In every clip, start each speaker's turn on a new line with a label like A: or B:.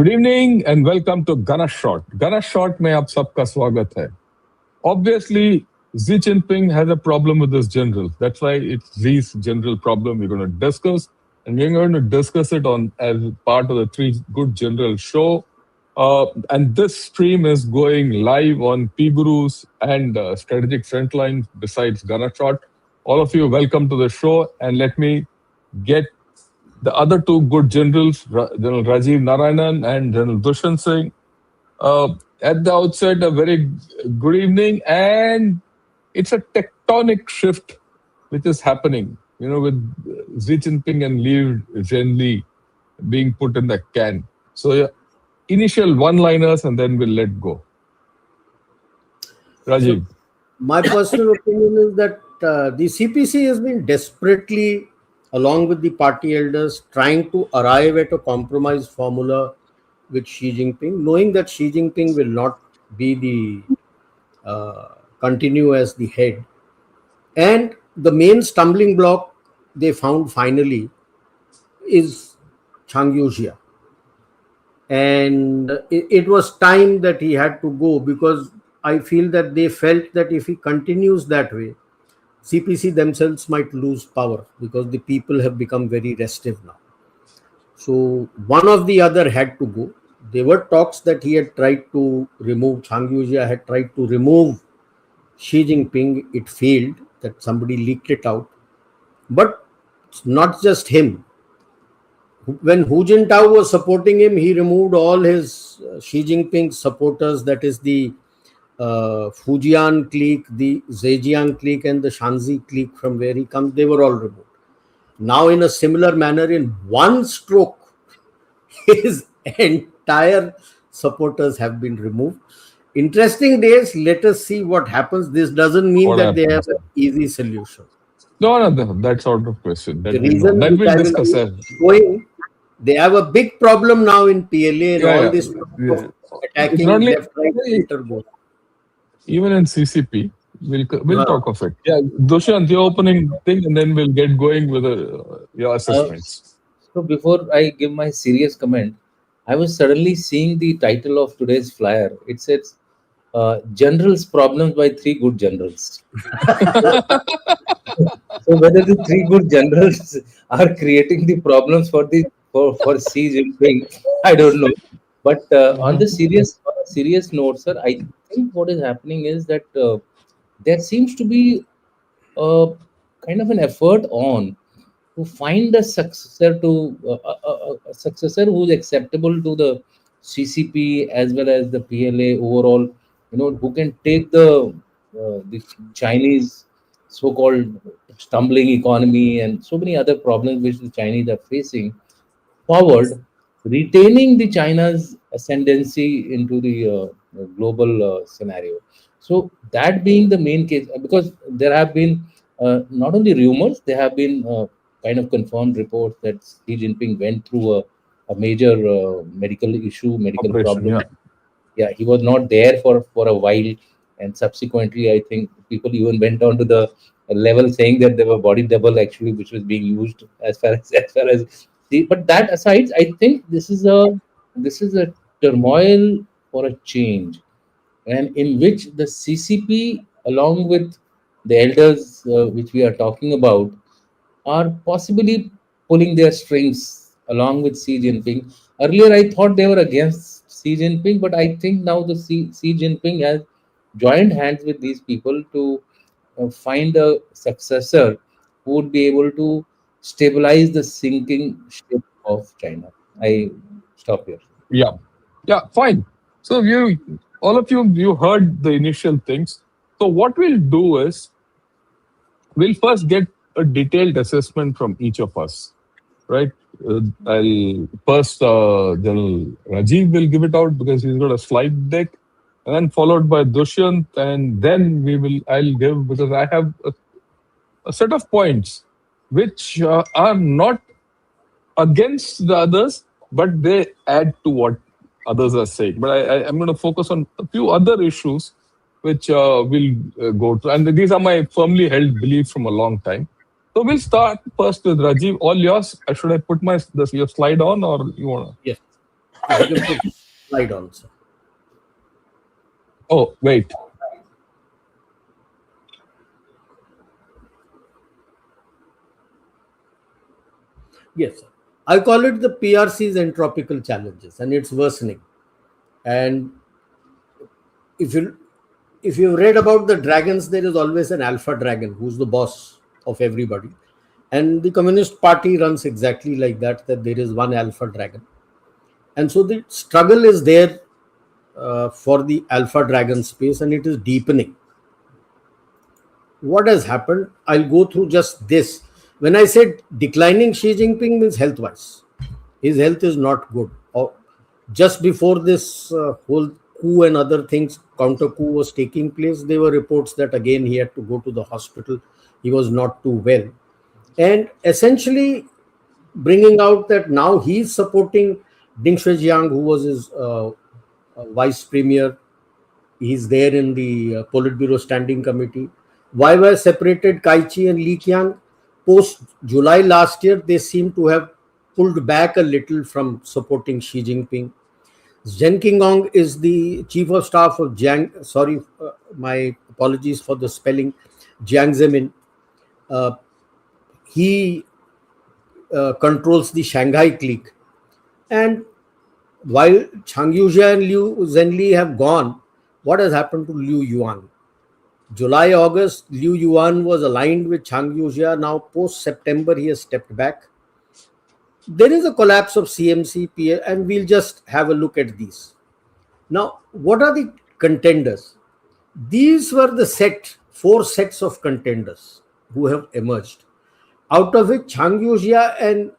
A: Good evening and welcome to Gana Short. Gana Short में आप सबका स्वागत है. Obviously, Xi Jinping has a problem with his general. That's why it's Xi's general problem we're going to discuss. And we're going to discuss it on as part of the Three Good General show. And this stream is going live on P-Guru's and Strategic Frontline besides Gana Short. All of you, welcome to the show. And let me get the other two good generals, General Rajiv Narayanan and General Dushyant Singh. At the outset, a very good evening. And it's a tectonic shift which is happening, with Xi Jinping and Liu Zhenli being put in the can. So, initial one-liners and then we'll let go. Rajiv.
B: So, my personal opinion is that the CPC has been desperately, along with the party elders, trying to arrive at a compromise formula with Xi Jinping, knowing that Xi Jinping will not be the continue as the head. And the main stumbling block they found finally is Chang Yuxia. And it was time that he had to go, because I feel that they felt that if he continues that way, CPC themselves might lose power, because the people have become very restive now. So one of the other had to go. There were talks that he had tried to remove, Chang Yuxia had tried to remove Xi Jinping. It failed, that somebody leaked it out. But it's not just him. When Hu Jintao was supporting him, he removed all his Xi Jinping supporters, that is the Fujian clique, the Zhejiang clique and the Shanxi clique from where he comes, they were all removed. Now in a similar manner, in one stroke, his entire supporters have been removed. Interesting days, let us see what happens. This doesn't mean that they have an easy solution.
A: No, that's out of question.
B: The reason that we'll discuss going, they have a big problem now in PLA and all this attacking left, right, center, both.
A: Even in CCP, we'll talk of it. Yeah, Dushyant, the opening thing, and then we'll get going with your assessments.
C: So before I give my serious comment, I was suddenly seeing the title of today's flyer. It says, Generals' Problems by Three Good Generals. So whether the three good generals are creating the problems for Xi Jinping, I don't know. But on a serious note, sir, I think what is happening is that there seems to be kind of an effort on to find a successor a successor who is acceptable to the CCP as well as the PLA overall. Who can take the Chinese so-called stumbling economy and so many other problems which the Chinese are facing forward, retaining the China's ascendancy into the global scenario. So that being the main case, because there have been not only rumors, there have been kind of confirmed reports that Xi Jinping went through a major medical problem. Yeah, he was not there for a while, and subsequently, I think people even went on to the level saying that there were body double actually, which was being used as far as but that aside, I think this is a turmoil for a change, and in which the CCP, along with the elders which we are talking about, are possibly pulling their strings along with Xi Jinping. Earlier, I thought they were against Xi Jinping, but I think now the Xi Jinping has joined hands with these people to find a successor who would be able to stabilize the sinking ship of China. I stop here.
A: Yeah, fine. So all of you heard the initial things. So what we'll do is we'll first get a detailed assessment from each of us, right? I'll first General Rajiv will give it out because he's got a slide deck, and then followed by Dushyant, and then I'll give, because I have a set of points which are not against the others, but they add to what others are saying. But I'm going to focus on a few other issues which we'll go to, and these are my firmly held beliefs from a long time. So we'll start first with Rajiv. All yours. Should I put your slide on, or you want to?
B: Yes. If you can put slide on, sir.
A: Oh, wait.
B: Yes, sir. I call it the PRC's entropical challenges, and it's worsening. And if you if you've read about the dragons, there is always an alpha dragon who's the boss of everybody. And the Communist Party runs exactly like that, that there is one alpha dragon. And so the struggle is there for the alpha dragon space, and it is deepening. What has happened? I'll go through just this. When I said declining Xi Jinping means health wise, his health is not good. Or just before this whole coup and other things, counter coup was taking place, there were reports that again he had to go to the hospital. He was not too well. And essentially bringing out that now he's supporting Ding Xuejiang, who was his vice premier. He's there in the Politburo Standing Committee. Why were separated Kai Chi and Li Qiang? Post July last year, they seem to have pulled back a little from supporting Xi Jinping. Zhen Qingong is the chief of staff of Jiang. Sorry, my apologies for the spelling. Jiang Zemin. He controls the Shanghai clique. And while Chang Yuzhe and Liu Zhenli have gone, what has happened to Liu Yuan? July, August, Liu Yuan was aligned with Chang Yuzhe. Now, post September, he has stepped back. There is a collapse of CMC, and we'll just have a look at these. Now, what are the contenders? These were the four sets of contenders who have emerged, out of which Chang Yuzhe and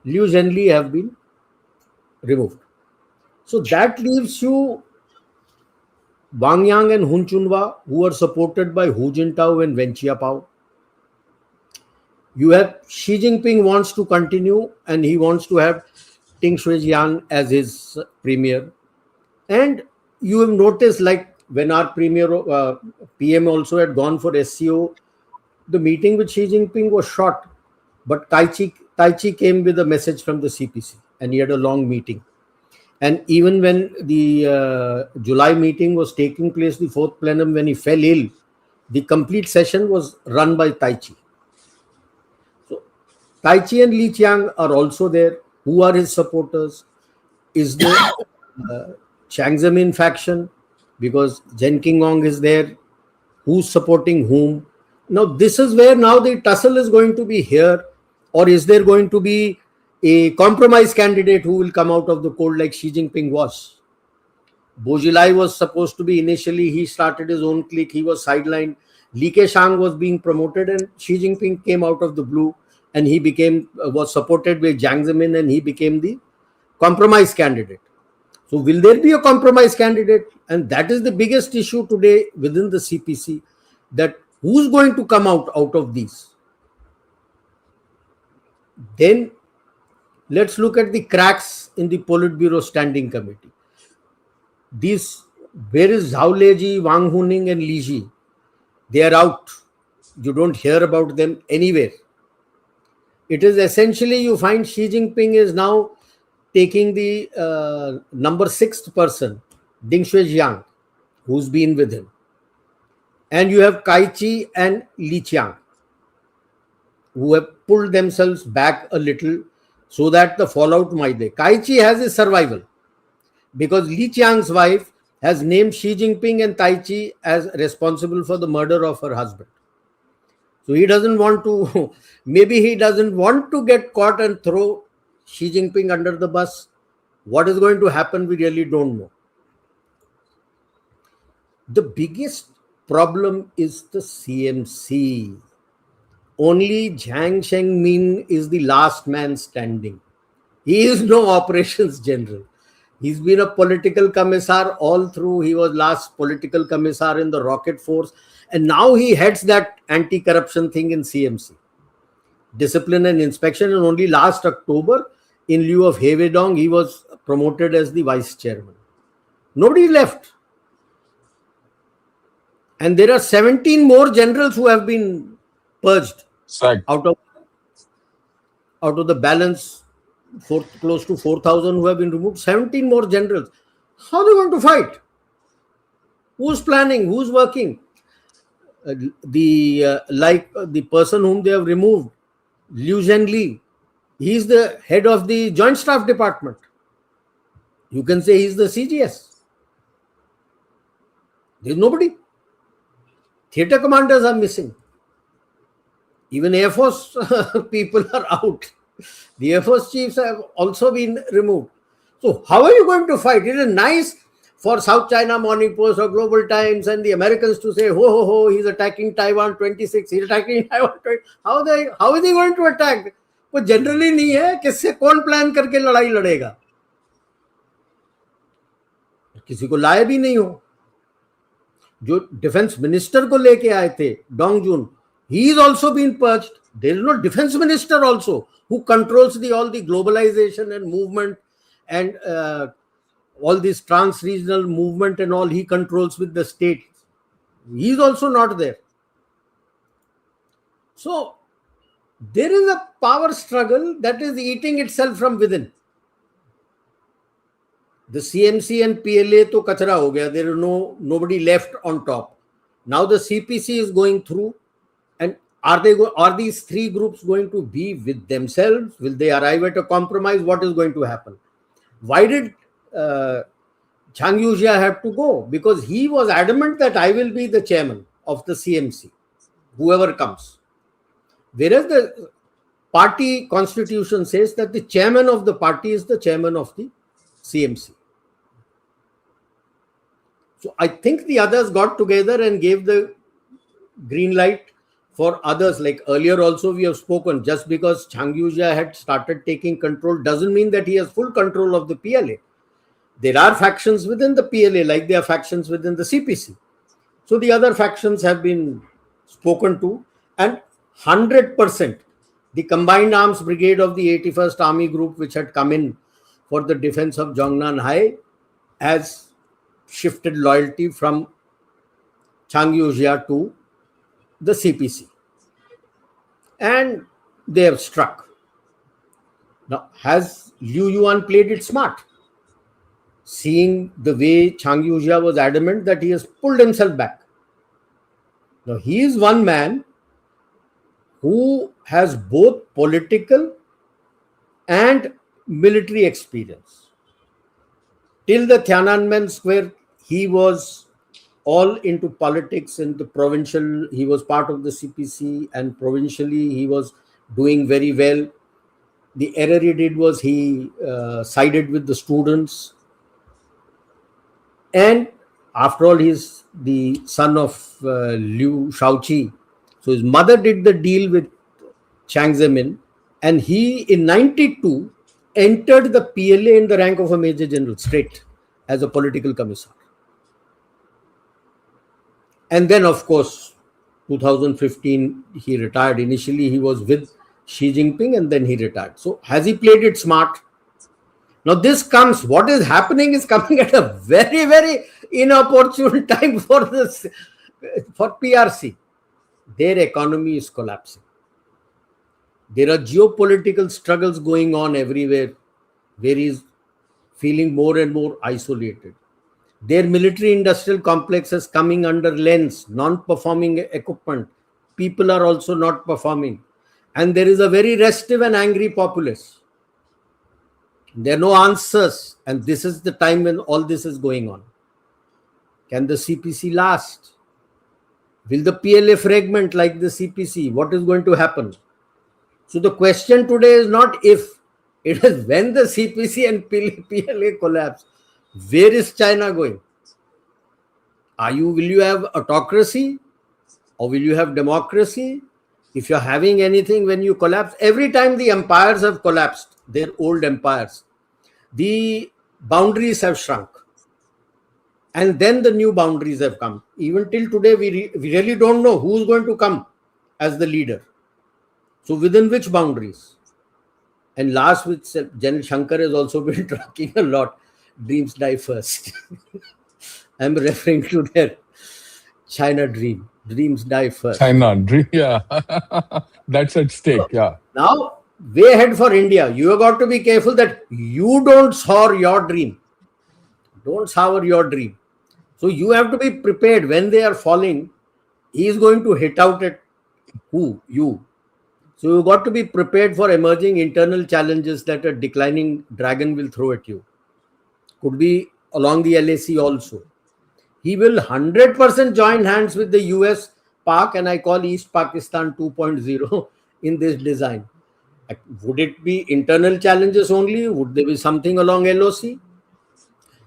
B: Liu Zhenli have been removed. So that leaves you Wang Yang and Hun Chunhua, who are supported by Hu Jintao and Wen Jiabao. You have Xi Jinping wants to continue, and he wants to have Ding Xuejiang as his premier. And you have noticed, like when our PM also had gone for SCO, the meeting with Xi Jinping was short, but Tai Chi came with a message from the CPC, and he had a long meeting. And even when the July meeting was taking place, the fourth plenum, when he fell ill, the complete session was run by Tai Chi. So Tai Chi and Li Qiang are also there. Who are his supporters? Is the Chiang Zemin faction? Because Zhen Qingong is there. Who's supporting whom? Now, this is where now the tussle is going to be here. Or is there going to be a compromise candidate who will come out of the cold like Xi Jinping was? Bojilai was supposed to be initially, he started his own clique, he was sidelined. Li Keqiang was being promoted, and Xi Jinping came out of the blue, and he was supported by Jiang Zemin, and he became the compromise candidate. So will there be a compromise candidate? And that is the biggest issue today within the CPC, that who's going to come out of these? Then let's look at the cracks in the Politburo Standing Committee. Where is Zhao Leji, Wang Huning and Li Ji? They are out. You don't hear about them anywhere. It is essentially, you find Xi Jinping is now taking the number 6th person, Ding Xuejiang, who's been with him. And you have Kai Chi and Li Qiang, who have pulled themselves back a little so that the fallout might be. Kai Chi has a survival because Li Qiang's wife has named Xi Jinping and Tai Chi as responsible for the murder of her husband. So he doesn't want to, maybe he doesn't want to get caught and throw Xi Jinping under the bus. What is going to happen, we really don't know. The biggest problem is the CMC. Only Jiang Shengmin is the last man standing. He is no operations general. He's been a political commissar all through. He was last political commissar in the rocket force. And now he heads that anti-corruption thing in CMC. Discipline and inspection. And only last October, in lieu of He Weidong, he was promoted as the vice chairman. Nobody left. And there are 17 more generals who have been purged out of the balance close to 4,000 who have been removed, 17 more generals. How are they going to fight? Who's planning? Who's working? The person whom they have removed, Liu Zhenli, he's the head of the Joint Staff Department. You can say he's the CGS. There's nobody. Theatre commanders are missing. Even Air Force people are out. The Air Force chiefs have also been removed. So how are you going to fight? It is nice for South China Morning Post or Global Times and the Americans to say, ho, ho, ho, he's attacking Taiwan 26, he's attacking Taiwan 20. How is he going to attack? वो generally नहीं है किससे कौन plan करके लड़ाई लड़ेगा, किसी को लाए भी नहीं हो. जो डिफेंस मिनिस्टर को लेके आए थे Dong June, he is also been purged. There is no defense minister also who controls all the globalization and movement and all this trans-regional movement and all he controls with the states. He is also not there. So there is a power struggle that is eating itself from within. The CMC and PLA to kachra ho gaya. There is nobody left on top. Now the CPC is going through, and are these three groups going to be with themselves? Will they arrive at a compromise? What is going to happen? Why did Zhang Yuzhia have to go? Because he was adamant that I will be the chairman of the CMC, whoever comes. Whereas the party constitution says that the chairman of the party is the chairman of the CMC. So I think the others got together and gave the green light for others. Like earlier also we have spoken, just because Zhang Yuzhia had started taking control doesn't mean that he has full control of the PLA. There are factions within the PLA like there are factions within the CPC. So the other factions have been spoken to, and 100% the combined arms brigade of the 81st Army Group, which had come in for the defense of Zhongnan Hai, has shifted loyalty from Zhang Yuzhia to the CPC. And they have struck. Now, has Liu Yuan played it smart? Seeing the way Zhang Yuzhia was adamant that he has pulled himself back. Now, he is one man who has both political and military experience. Till the Tiananmen Square, he was all into politics in the provincial. He was part of the CPC, and provincially he was doing very well. The error he did was he sided with the students. And after all, he's the son of Liu Shaoqi. So his mother did the deal with Chiang Zemin, and he in 92 entered the PLA in the rank of a major general straight as a political commissar. And then, of course, 2015, he retired. Initially, he was with Xi Jinping and then he retired. So has he played it smart? Now what is happening is coming at a very, very inopportune time for PRC. Their economy is collapsing. There are geopolitical struggles going on everywhere, where he is feeling more and more isolated. Their military industrial complex is coming under lens, non-performing equipment. People are also not performing. And there is a very restive and angry populace. There are no answers. And this is the time when all this is going on. Can the CPC last? Will the PLA fragment like the CPC? What is going to happen? So the question today is not if, it is when the CPC and PLA collapse. Where is China going? Will you have autocracy or will you have democracy? If you're having anything when you collapse, every time the empires have collapsed, their old empires, the boundaries have shrunk. And then the new boundaries have come. Even till today, we really don't know who's going to come as the leader. So within which boundaries? And last, with General Shankar has also been talking a lot. Dreams die first. I'm referring to their China dream. Dreams die first.
A: China dream, yeah. That's at stake, yeah.
B: Now, way ahead for India. You have got to be careful that you don't soar your dream. Don't sour your dream. So you have to be prepared when they are falling. He is going to hit out at who? You. So you got to be prepared for emerging internal challenges that a declining dragon will throw at you. Could be along the LAC also. He will 100% join hands with the US, Pak, and I call East Pakistan 2.0 in this design. Would it be internal challenges only? Would there be something along LOC?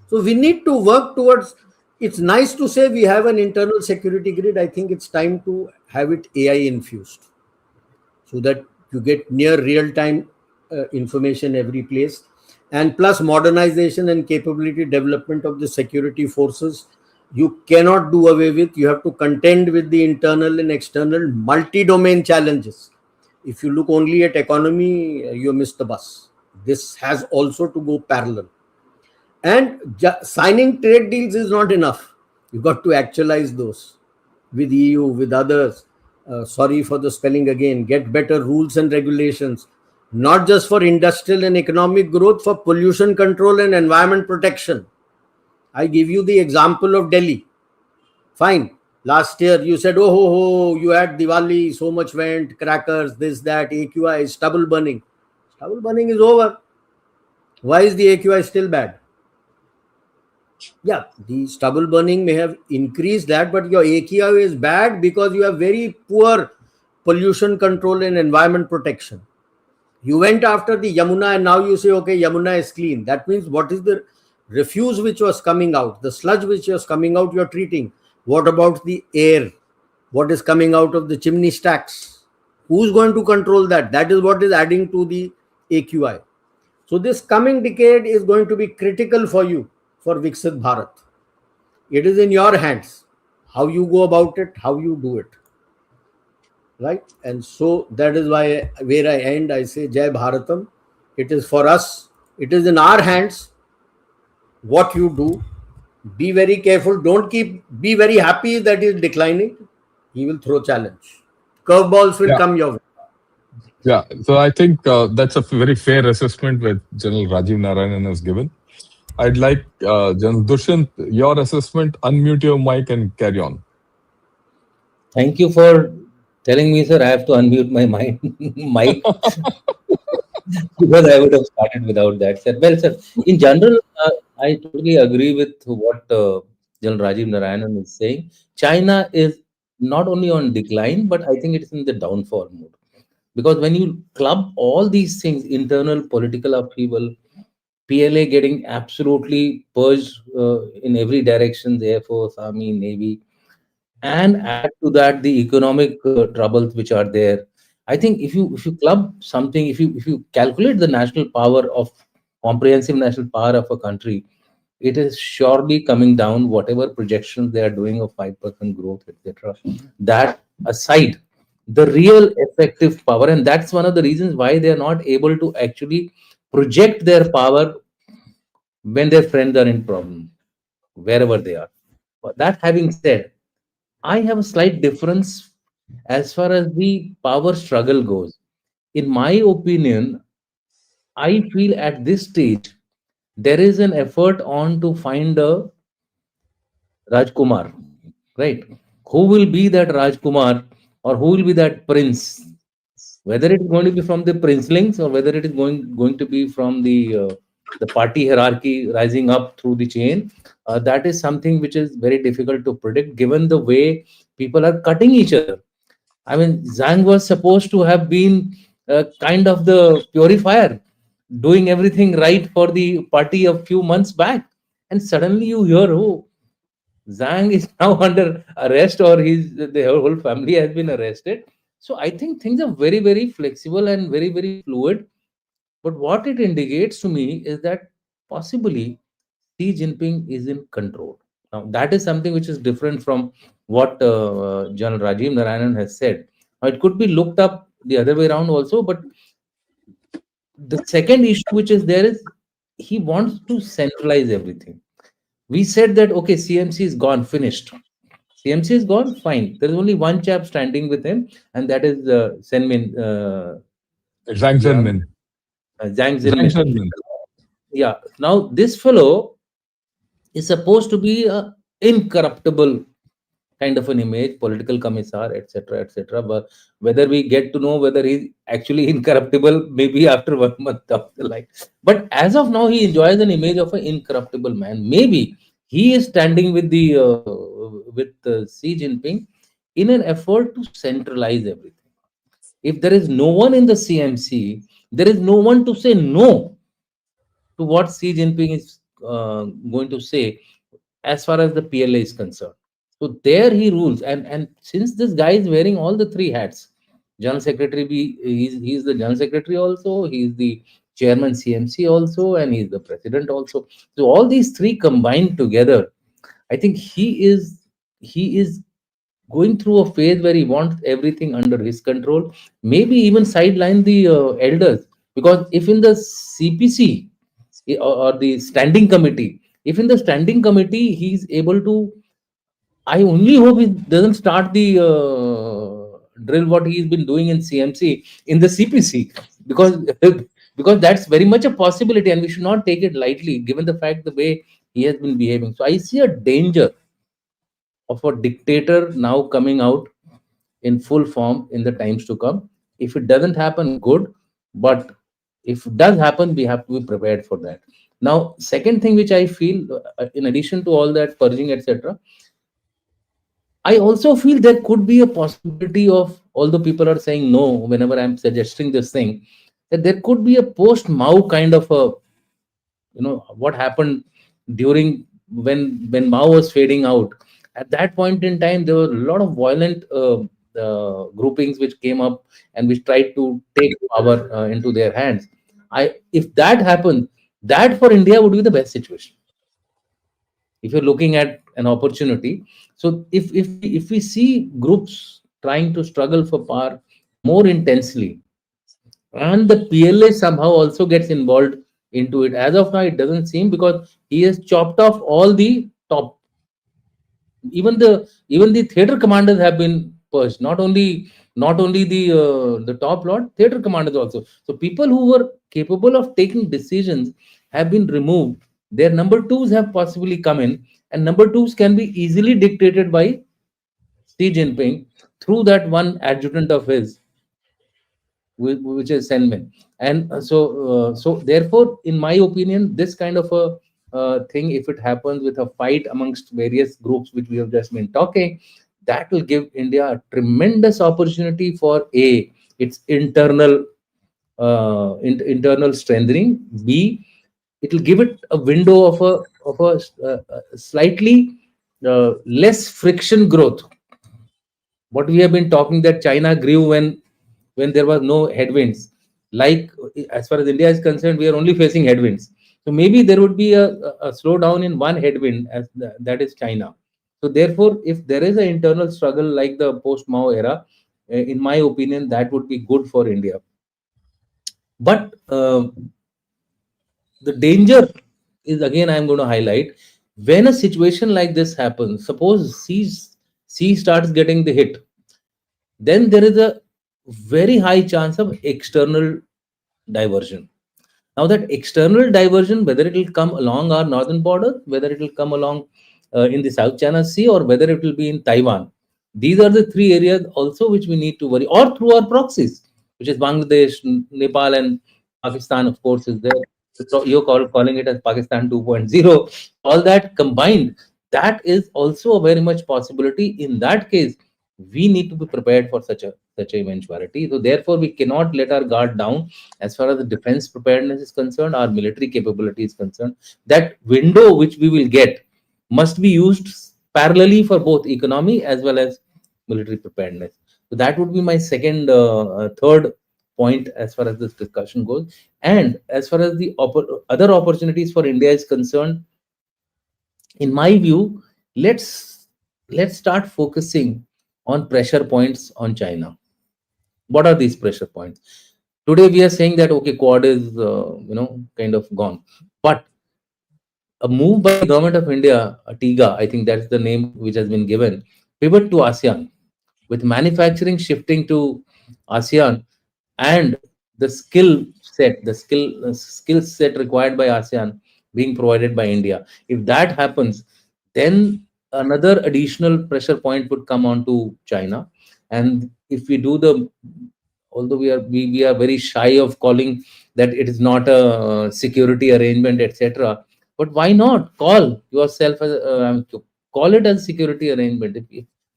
B: So we need to work towards. It's nice to say we have an internal security grid. I think it's time to have it AI infused, so that you get near real time information every place. And plus modernization and capability development of the security forces, you cannot do away with. You have to contend with the internal and external multi-domain challenges. If you look only at economy, you miss the bus. This has also to go parallel. And signing trade deals is not enough. You've got to actualize those with EU, with others. Sorry for the spelling again. Get better rules and regulations, not just for industrial and economic growth, for pollution control and environment protection. I give you the example of Delhi. Fine. Last year you said, oh, ho, ho, you had Diwali, so much went, crackers, this, that, AQI, stubble burning. Stubble burning is over. Why is the AQI still bad? Yeah, the stubble burning may have increased that, but your AQI is bad because you have very poor pollution control and environment protection. You went after the Yamuna and now you say, okay, Yamuna is clean. That means what is the refuse which was coming out, the sludge which was coming out, you're treating. What about the air? What is coming out of the chimney stacks? Who's going to control that? That is what is adding to the AQI. So this coming decade is going to be critical for you, for Viksit Bharat. It is in your hands. How you go about it, how you do it. Right? And so that is why where I end, I say Jai Bharatam. It is for us. It is in our hands what you do. Be very careful. Be very happy that he is declining. He will throw challenge. Curveballs will come your way.
A: Yeah. So I think that's a very fair assessment that General Rajiv Narayanan has given. I'd like General Dushyant, your assessment. Unmute your mic and carry on.
C: Thank you for telling me, sir. I have to unmute my mic because I would have started without that, sir. Well, sir, in general, I totally agree with what General Rajiv Narayanan is saying. China is not only on decline, but I think it's in the downfall mode. Because when you club all these things, internal political upheaval, PLA getting absolutely purged in every direction, the Air Force, Army, Navy, and add to that the economic troubles which are there. I think if you club something, if you calculate the national power of comprehensive national power of a country, it is surely coming down. Whatever projections they are doing of 5% growth, etc. That aside, the real effective power, and that's one of the reasons why they are not able to actually project their power when their friends are in problem, wherever they are. But that having said, I have a slight difference as far as the power struggle goes. In my opinion, I feel at this stage there is an effort on to find a Rajkumar, right? Who will be that Rajkumar or who will be that prince? Whether it is going to be from the princelings or whether it is going to be from the party hierarchy rising up through the chain, that is something which is very difficult to predict given the way people are cutting each other. I mean, Zhang was supposed to have been kind of the purifier, doing everything right for the party a few months back, and suddenly you hear, oh, Zhang is now under arrest, or the whole family has been arrested. So I think things are very, very flexible and very, very fluid. But what it indicates to me is that possibly Xi Jinping is in control. Now, that is something which is different from what General Rajiv Narayanan has said. Now, it could be looked up the other way around also, but the second issue which is there is he wants to centralize everything. We said that, okay, CMC is gone, finished. CMC is gone, fine. There is only one chap standing with him, and that is Senmin.
A: Zhang
C: Yeah,
A: Zhenmin.
C: Zhang
A: Zhang
C: Zhenmin.
A: Zhenmin.
C: Yeah. Now this fellow is supposed to be a incorruptible kind of an image, political commissar, etc., etc. But whether we get to know whether he's actually incorruptible, maybe after 1 month down the line. But as of now, he enjoys an image of an incorruptible man. Maybe he is standing with the Xi Jinping in an effort to centralize everything. If there is no one in the CMC, there is no one to say no to what Xi Jinping is going to say as far as the PLA is concerned. So there he rules, and since this guy is wearing all the three hats, general secretary, he's the general secretary also, he's the chairman CMC also, and he's the president also. So all these three combined together, I think he is going through a phase where he wants everything under his control, maybe even sideline the elders, because if in the CPC or the standing committee, if in the standing committee he's able to, I only hope he doesn't start the drill what he's been doing in CMC in the CPC, because because that's very much a possibility, and we should not take it lightly given the fact the way he has been behaving. So I see a danger of a dictator now coming out in full form in the times to come. If it doesn't happen, good, but if it does happen, we have to be prepared for that. Now, second thing which I feel, in addition to all that purging, etc., I also feel there could be a possibility of, although people are saying no whenever I'm suggesting this thing, that there could be a post Mao kind of a, what happened during when Mao was fading out. At that point in time, there were a lot of violent groupings which came up and which tried to take power into their hands. If that happened, that for India would be the best situation if you're looking at an opportunity. So if we see groups trying to struggle for power more intensely, and the PLA somehow also gets involved into it. As of now, it doesn't seem, because he has chopped off all the top, even the theater commanders have been purged. Not only the top lot, theater commanders also. So people who were capable of taking decisions have been removed. Their number twos have possibly come in, and number twos can be easily dictated by Xi Jinping through that one adjutant of his, which is Senmin. And so therefore, in my opinion, this kind of a thing, if it happens with a fight amongst various groups, which we have just been talking, that will give India a tremendous opportunity for its internal strengthening. B, it will give it a window of a slightly less friction growth. What we have been talking, that China grew when there was no headwinds. Like, as far as India is concerned, we are only facing headwinds. So maybe there would be a slowdown in one headwind, that is China. So therefore, if there is an internal struggle like the post-Mao era, in my opinion, that would be good for India. But the danger is, again, I'm going to highlight, when a situation like this happens. Suppose C starts getting the hit, then there is a very high chance of external diversion. Now, that external diversion, whether it will come along our northern border, whether it will come along in the South China Sea, or whether it will be in Taiwan, these are the three areas also which we need to worry, or through our proxies, which is Bangladesh, Nepal, and Pakistan, of course, is there. So you're calling it as Pakistan 2.0. All that combined, that is also a very much possibility. In that case, we need to be prepared for such a eventuality. So therefore, we cannot let our guard down as far as the defense preparedness is concerned, our military capability is concerned. That window which we will get must be used parallelly for both economy as well as military preparedness. So that would be my third point as far as this discussion goes. And as far as the other opportunities for India is concerned, in my view, let's start focusing on pressure points on China. What are these pressure points? Today we are saying that okay, Quad is kind of gone, but a move by the government of India, TIGA, I think that's the name which has been given, pivot to ASEAN, with manufacturing shifting to ASEAN, and the skill set required by ASEAN being provided by India. If that happens, then another additional pressure point would come on to China. And if we do the, although we are very shy of calling that it is not a security arrangement, etc. But why not call yourself as call it as security arrangement?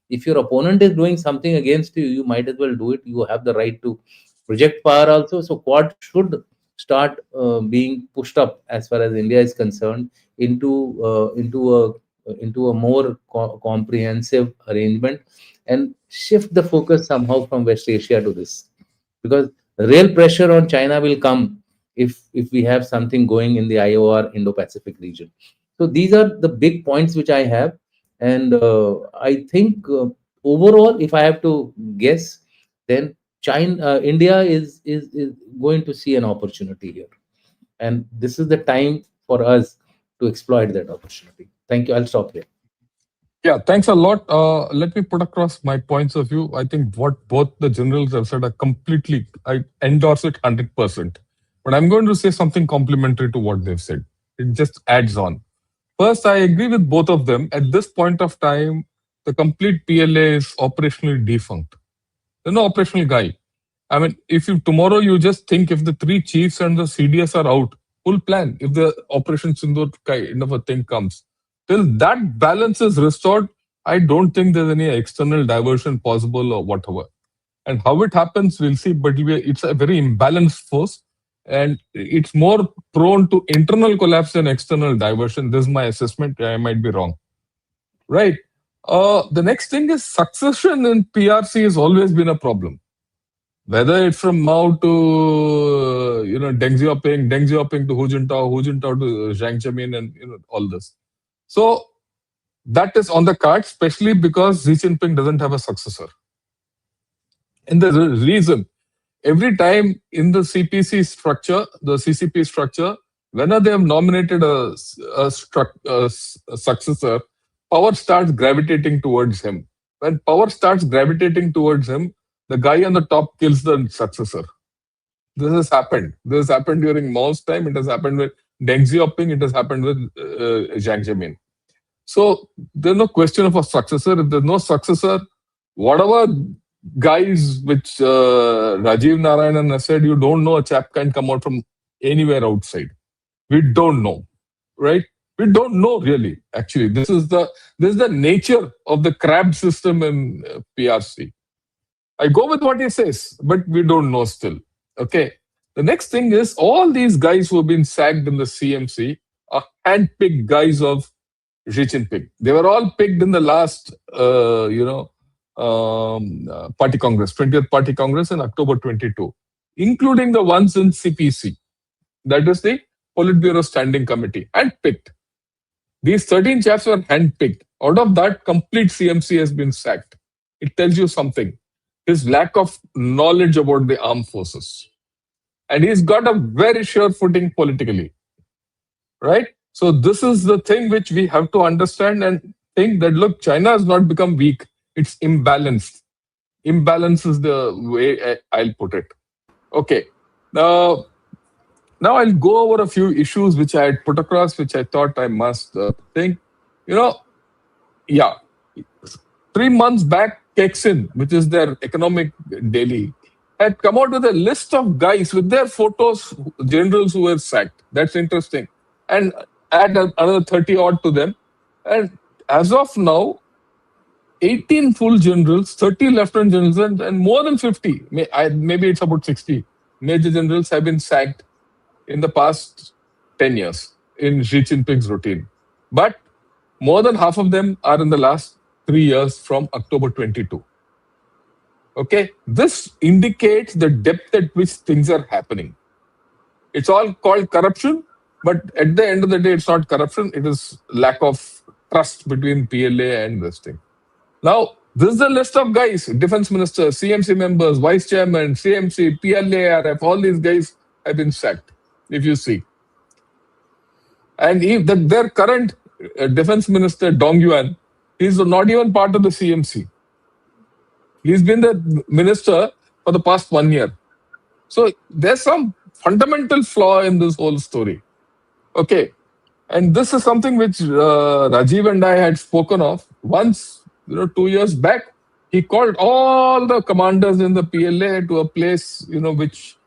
C: If your opponent is doing something against you, you might as well do it. You have the right to project power also. So Quad should start being pushed up as far as India is concerned into a more comprehensive arrangement, and shift the focus somehow from West Asia to this, because real pressure on China will come if we have something going in the IOR Indo-Pacific region. So these are the big points which I have, and I think overall, if I have to guess, then India is going to see an opportunity here, and this is the time for us to exploit that opportunity. Thank you. I'll stop here.
A: Yeah, thanks a lot. Let me put across my points of view. I think what both the generals have said are completely, I endorse it 100%. But I'm going to say something complementary to what they've said. It just adds on. First, I agree with both of them. At this point of time, the complete PLA is operationally defunct. There's no operational guy. I mean, if you tomorrow you just think if the three chiefs and the CDS are out, full plan, if the Operation Sindoor kind of a thing comes, till that balance is restored, I don't think there's any external diversion possible or whatever. And how it happens, we'll see, but it's a very imbalanced force and it's more prone to internal collapse than external diversion. This is my assessment. I might be wrong. Right. The next thing is succession in PRC has always been a problem. Whether it's from Mao to Deng Xiaoping to Hu Jintao to Jiang Zemin, and all this. So that is on the card, especially because Xi Jinping doesn't have a successor. And the reason, every time in the CPC structure, the CCP structure, whenever they have nominated a successor, power starts gravitating towards him. When power starts gravitating towards him, the guy on the top kills the successor. This has happened. This has happened during Mao's time. It has happened with Deng Xiaoping. It has happened with Jiang Zemin. So there's no question of a successor. If there's no successor, whatever guys which Rajiv Narayanan has said, you don't know, a chap can come out from anywhere outside. We don't know, right? We don't know really. Actually, this is the nature of the crab system in PRC. I go with what he says, but we don't know still. Okay. The next thing is all these guys who have been sacked in the CMC are handpicked guys of Xi Jinping. They were all picked in the last, Party Congress, 20th Party Congress in October 22, including the ones in CPC. That is the Politburo Standing Committee, handpicked. These 13 chaps were handpicked. Out of that, complete CMC has been sacked. It tells you something. His lack of knowledge about the armed forces. And he's got a very sure footing politically. Right? So this is the thing which we have to understand and think that, look, China has not become weak. It's imbalanced. Imbalance is the way I'll put it. Okay. Now I'll go over a few issues which I had put across, which I thought I must think. 3 months back, Kexin, which is their economic daily, had come out with a list of guys with their photos, generals who were sacked. That's interesting. And add another 30 odd to them. And as of now, 18 full generals, 30 lieutenant generals, and more than 50, maybe it's about 60 major generals have been sacked in the past 10 years in Xi Jinping's routine. But more than half of them are in the last 3 years from October 22. Okay, this indicates the depth at which things are happening. It's all called corruption, but at the end of the day, it's not corruption. It is lack of trust between PLA and this thing. Now, this is the list of guys, defense ministers, CMC members, vice chairman, CMC, PLARF, all these guys have been sacked, if you see. And their current defense minister, Dong Yuan, he's not even part of the CMC. He's been the minister for the past 1 year. So there's some fundamental flaw in this whole story. Okay. And this is something which Rajiv and I had spoken of once, 2 years back. He called all the commanders in the PLA to a place, which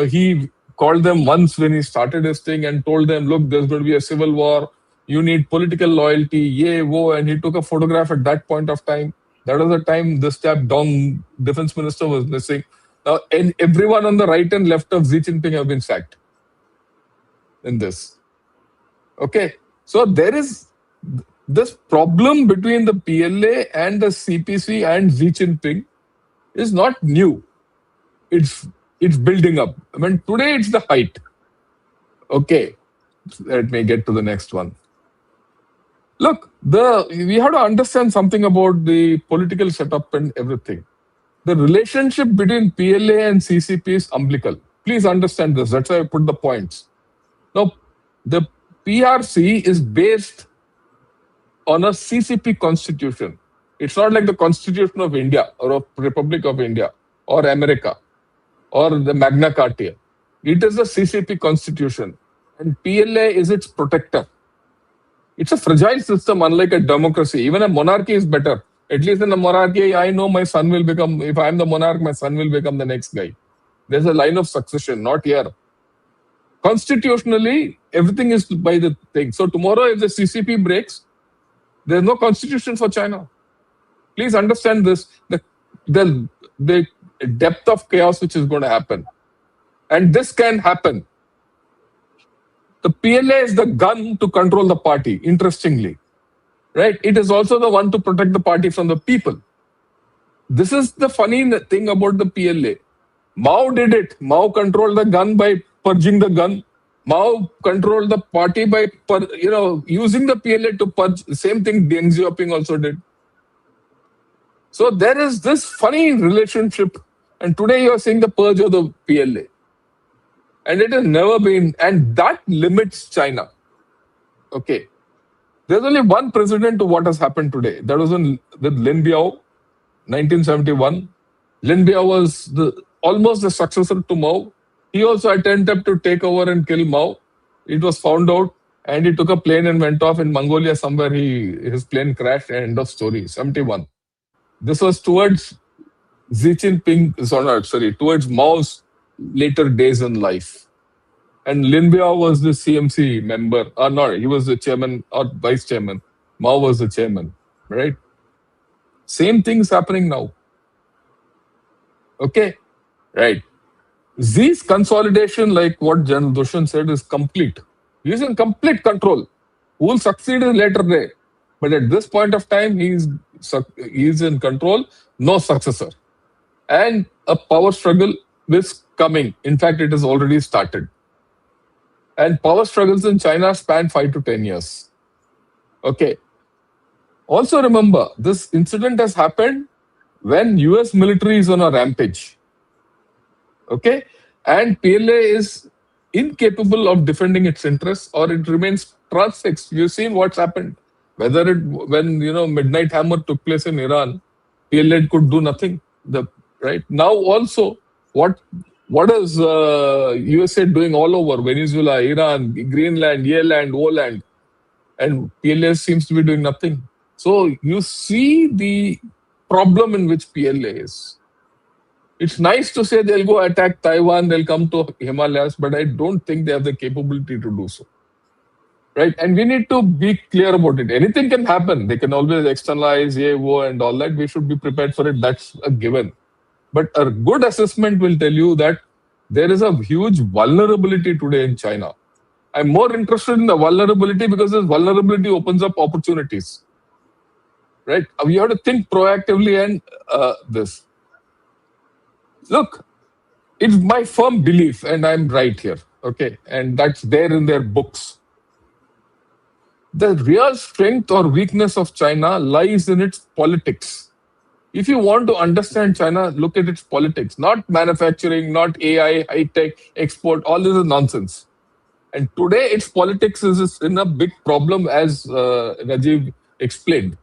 A: he called them once when he started his thing and told them, look, there's going to be a civil war. You need political loyalty, yay, wo. And he took a photograph at that point of time. That was the time this chap, Dong, defense minister, was missing. Now, and everyone on the right and left of Xi Jinping have been sacked in this. Okay, so there is this problem between the PLA and the CPC and Xi Jinping is not new. It's building up. I mean, today it's the height. Okay, let me get to the next one. Look, we have to understand something about the political setup and everything. The relationship between PLA and CCP is umbilical. Please understand this. That's why I put the points. Now, the PRC is based on a CCP constitution. It's not like the Constitution of India or of Republic of India or America or the Magna Carta. It is a CCP constitution and PLA is its protector. It's a fragile system, unlike a democracy. Even a monarchy is better. At least in a monarchy, I know my son will become, if I'm the monarch, my son will become the next guy. There's a line of succession, not here. Constitutionally, everything is by the thing. So tomorrow, if the CCP breaks, there's no constitution for China. Please understand this, the depth of chaos which is going to happen. And this can happen. The PLA is the gun to control the party, interestingly. Right? It is also the one to protect the party from the people. This is the funny thing about the PLA. Mao did it. Mao controlled the gun by purging the gun. Mao controlled the party by, using the PLA to purge. The same thing Deng Xiaoping also did. So there is this funny relationship. And today you are seeing the purge of the PLA. And it has never been, and that limits China. Okay. There's only one precedent to what has happened today. That was with Lin Biao, 1971. Lin Biao was almost the successor to Mao. He also attempted to take over and kill Mao. It was found out, and he took a plane and went off in Mongolia somewhere. His plane crashed, and end of story. 71. This was towards towards Mao's later days in life. And Lin Biao was the CMC member. He was the chairman or vice chairman. Mao was the chairman, right? Same thing's happening now. Okay, right. Xi's consolidation, like what General Dushyant said, is complete. He's in complete control. Who will succeed in later day? But at this point of time, he's in control, no successor. And a power struggle is coming. In fact, it has already started. And power struggles in China span 5 to 10 years. Okay. Also remember, this incident has happened when US military is on a rampage. Okay. And PLA is incapable of defending its interests, or it remains transfixed. You've seen what's happened. When Midnight Hammer took place in Iran, PLA could do nothing. Right now, also, what is USA doing all over? Venezuela, Iran, Greenland, Yeland, Woland, and PLA seems to be doing nothing. So you see the problem in which PLA is. It's nice to say they'll go attack Taiwan, they'll come to Himalayas, but I don't think they have the capability to do so. Right? And we need to be clear about it. Anything can happen. They can always externalize, and all that. We should be prepared for it. That's a given. But a good assessment will tell you that there is a huge vulnerability today in China. I'm more interested in the vulnerability because this vulnerability opens up opportunities. Right? We have to think proactively and this. Look, it's my firm belief, and I'm right here. Okay. And that's there in their books. The real strength or weakness of China lies in its politics. If you want to understand China, look at its politics, not manufacturing, not AI, high-tech, export, all this is nonsense. And today, its politics is in a big problem, as Rajiv explained.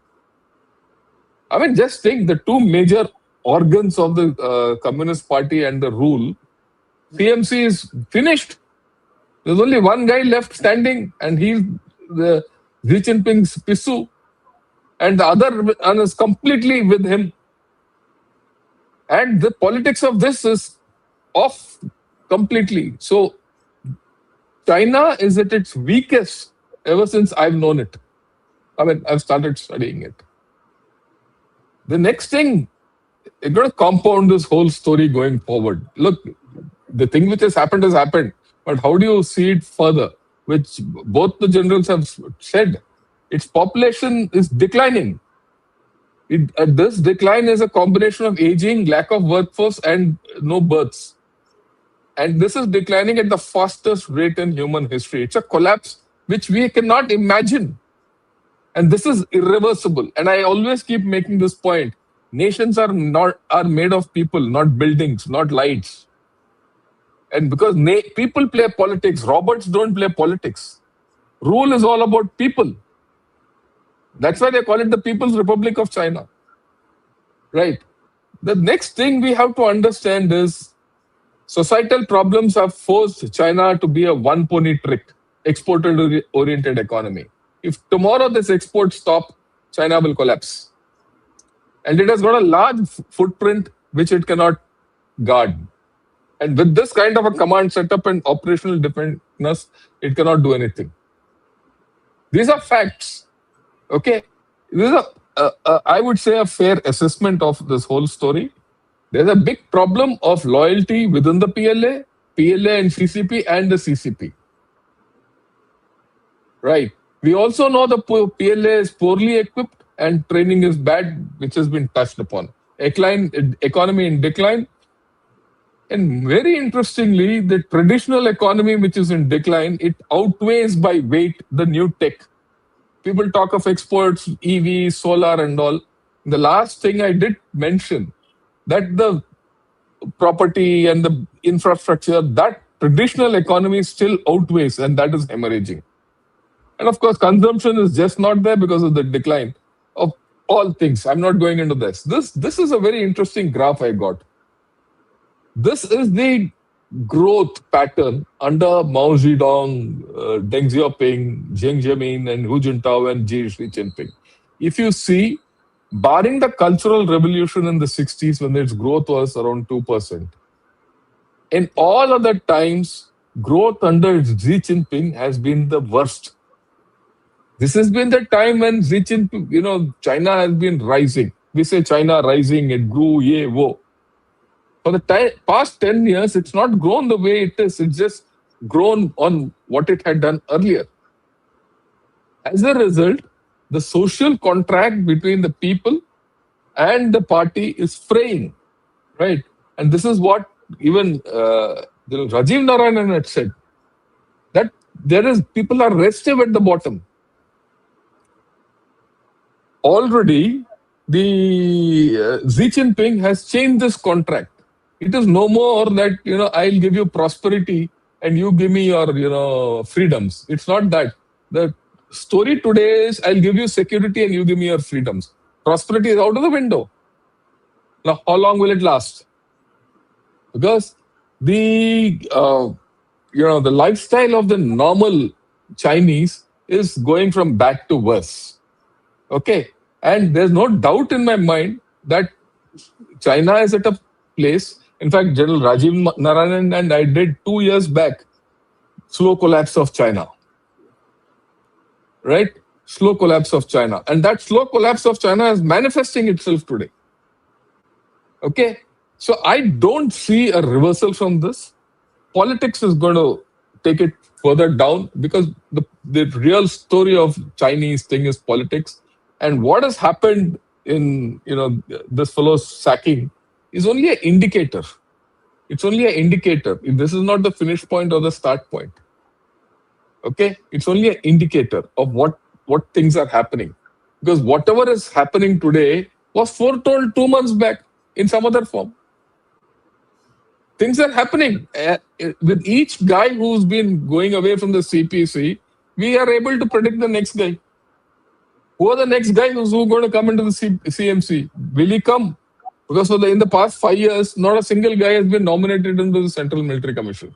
A: I mean, just think the two major organs of the Communist Party and the rule CMC is finished. There's only one guy left standing, and he's the Xi Jinping's Pisu, and the other one is completely with him. And the politics of this is off completely. So China is at its weakest ever since I've known it. I mean, I've started studying it. The next thing, it's going to compound this whole story going forward. Look, the thing which has happened, but how do you see it further? Which both the generals have said, its population is declining. This decline is a combination of aging, lack of workforce, and no births. And this is declining at the fastest rate in human history. It's a collapse which we cannot imagine. And this is irreversible. And I always keep making this point. Nations are made of people, not buildings, not lights. And because people play politics, robots don't play politics. Rule is all about people. That's why they call it the People's Republic of China. Right. The next thing we have to understand is societal problems have forced China to be a one-pony trick, export-oriented economy. If tomorrow this export stop, China will collapse. And it has got a large footprint which it cannot guard. And with this kind of a command setup and operational defensiveness, it cannot do anything. These are facts. Okay. This is I would say a fair assessment of this whole story. There's a big problem of loyalty within the PLA and CCP and the CCP. Right. We also know the PLA is poorly equipped and training is bad, which has been touched upon. Economy in decline. And very interestingly, the traditional economy, which is in decline, it outweighs by weight the new tech. People talk of exports, EV, solar and all. The last thing I did mention, that the property and the infrastructure, that traditional economy still outweighs, and that is hemorrhaging. And of course, consumption is just not there because of the decline of all things. I'm not going into this. This is a very interesting graph I got. This is the growth pattern under Mao Zedong, Deng Xiaoping, Jiang Zemin, and Hu Jintao and Xi Jinping. If you see, barring the Cultural Revolution in the 60s when its growth was around 2%, in all other times, growth under Xi Jinping has been the worst. This has been the time when Xi Jinping, China has been rising. We say China rising, it grew, yay, whoa. For the past 10 years, it's not grown the way it is. It's just grown on what it had done earlier. As a result, the social contract between the people and the party is fraying, right? And this is what even Rajiv Narayanan had said, that people are restive at the bottom. Already, the Xi Jinping has changed this contract. It is no more that, I'll give you prosperity and you give me your, freedoms. It's not that. The story today is I'll give you security and you give me your freedoms. Prosperity is out of the window. Now, how long will it last? Because the lifestyle of the normal Chinese is going from bad to worse. Okay. And there's no doubt in my mind that China is at a place. In fact, General Rajiv Narayanan and I did 2 years back, slow collapse of China. Right? Slow collapse of China. And that slow collapse of China is manifesting itself today. Okay? So I don't see a reversal from this. Politics is going to take it further down because the real story of Chinese thing is politics. And what has happened in this fellow's sacking is only an indicator. It's only an indicator. This is not the finish point or the start point. Okay? It's only an indicator of what things are happening. Because whatever is happening today was foretold 2 months back in some other form. Things are happening. With each guy who's been going away from the CPC, we are able to predict the next guy. Who are the next guy who's going to come into the CMC? Will he come? Because in the past 5 years, not a single guy has been nominated into the Central Military Commission.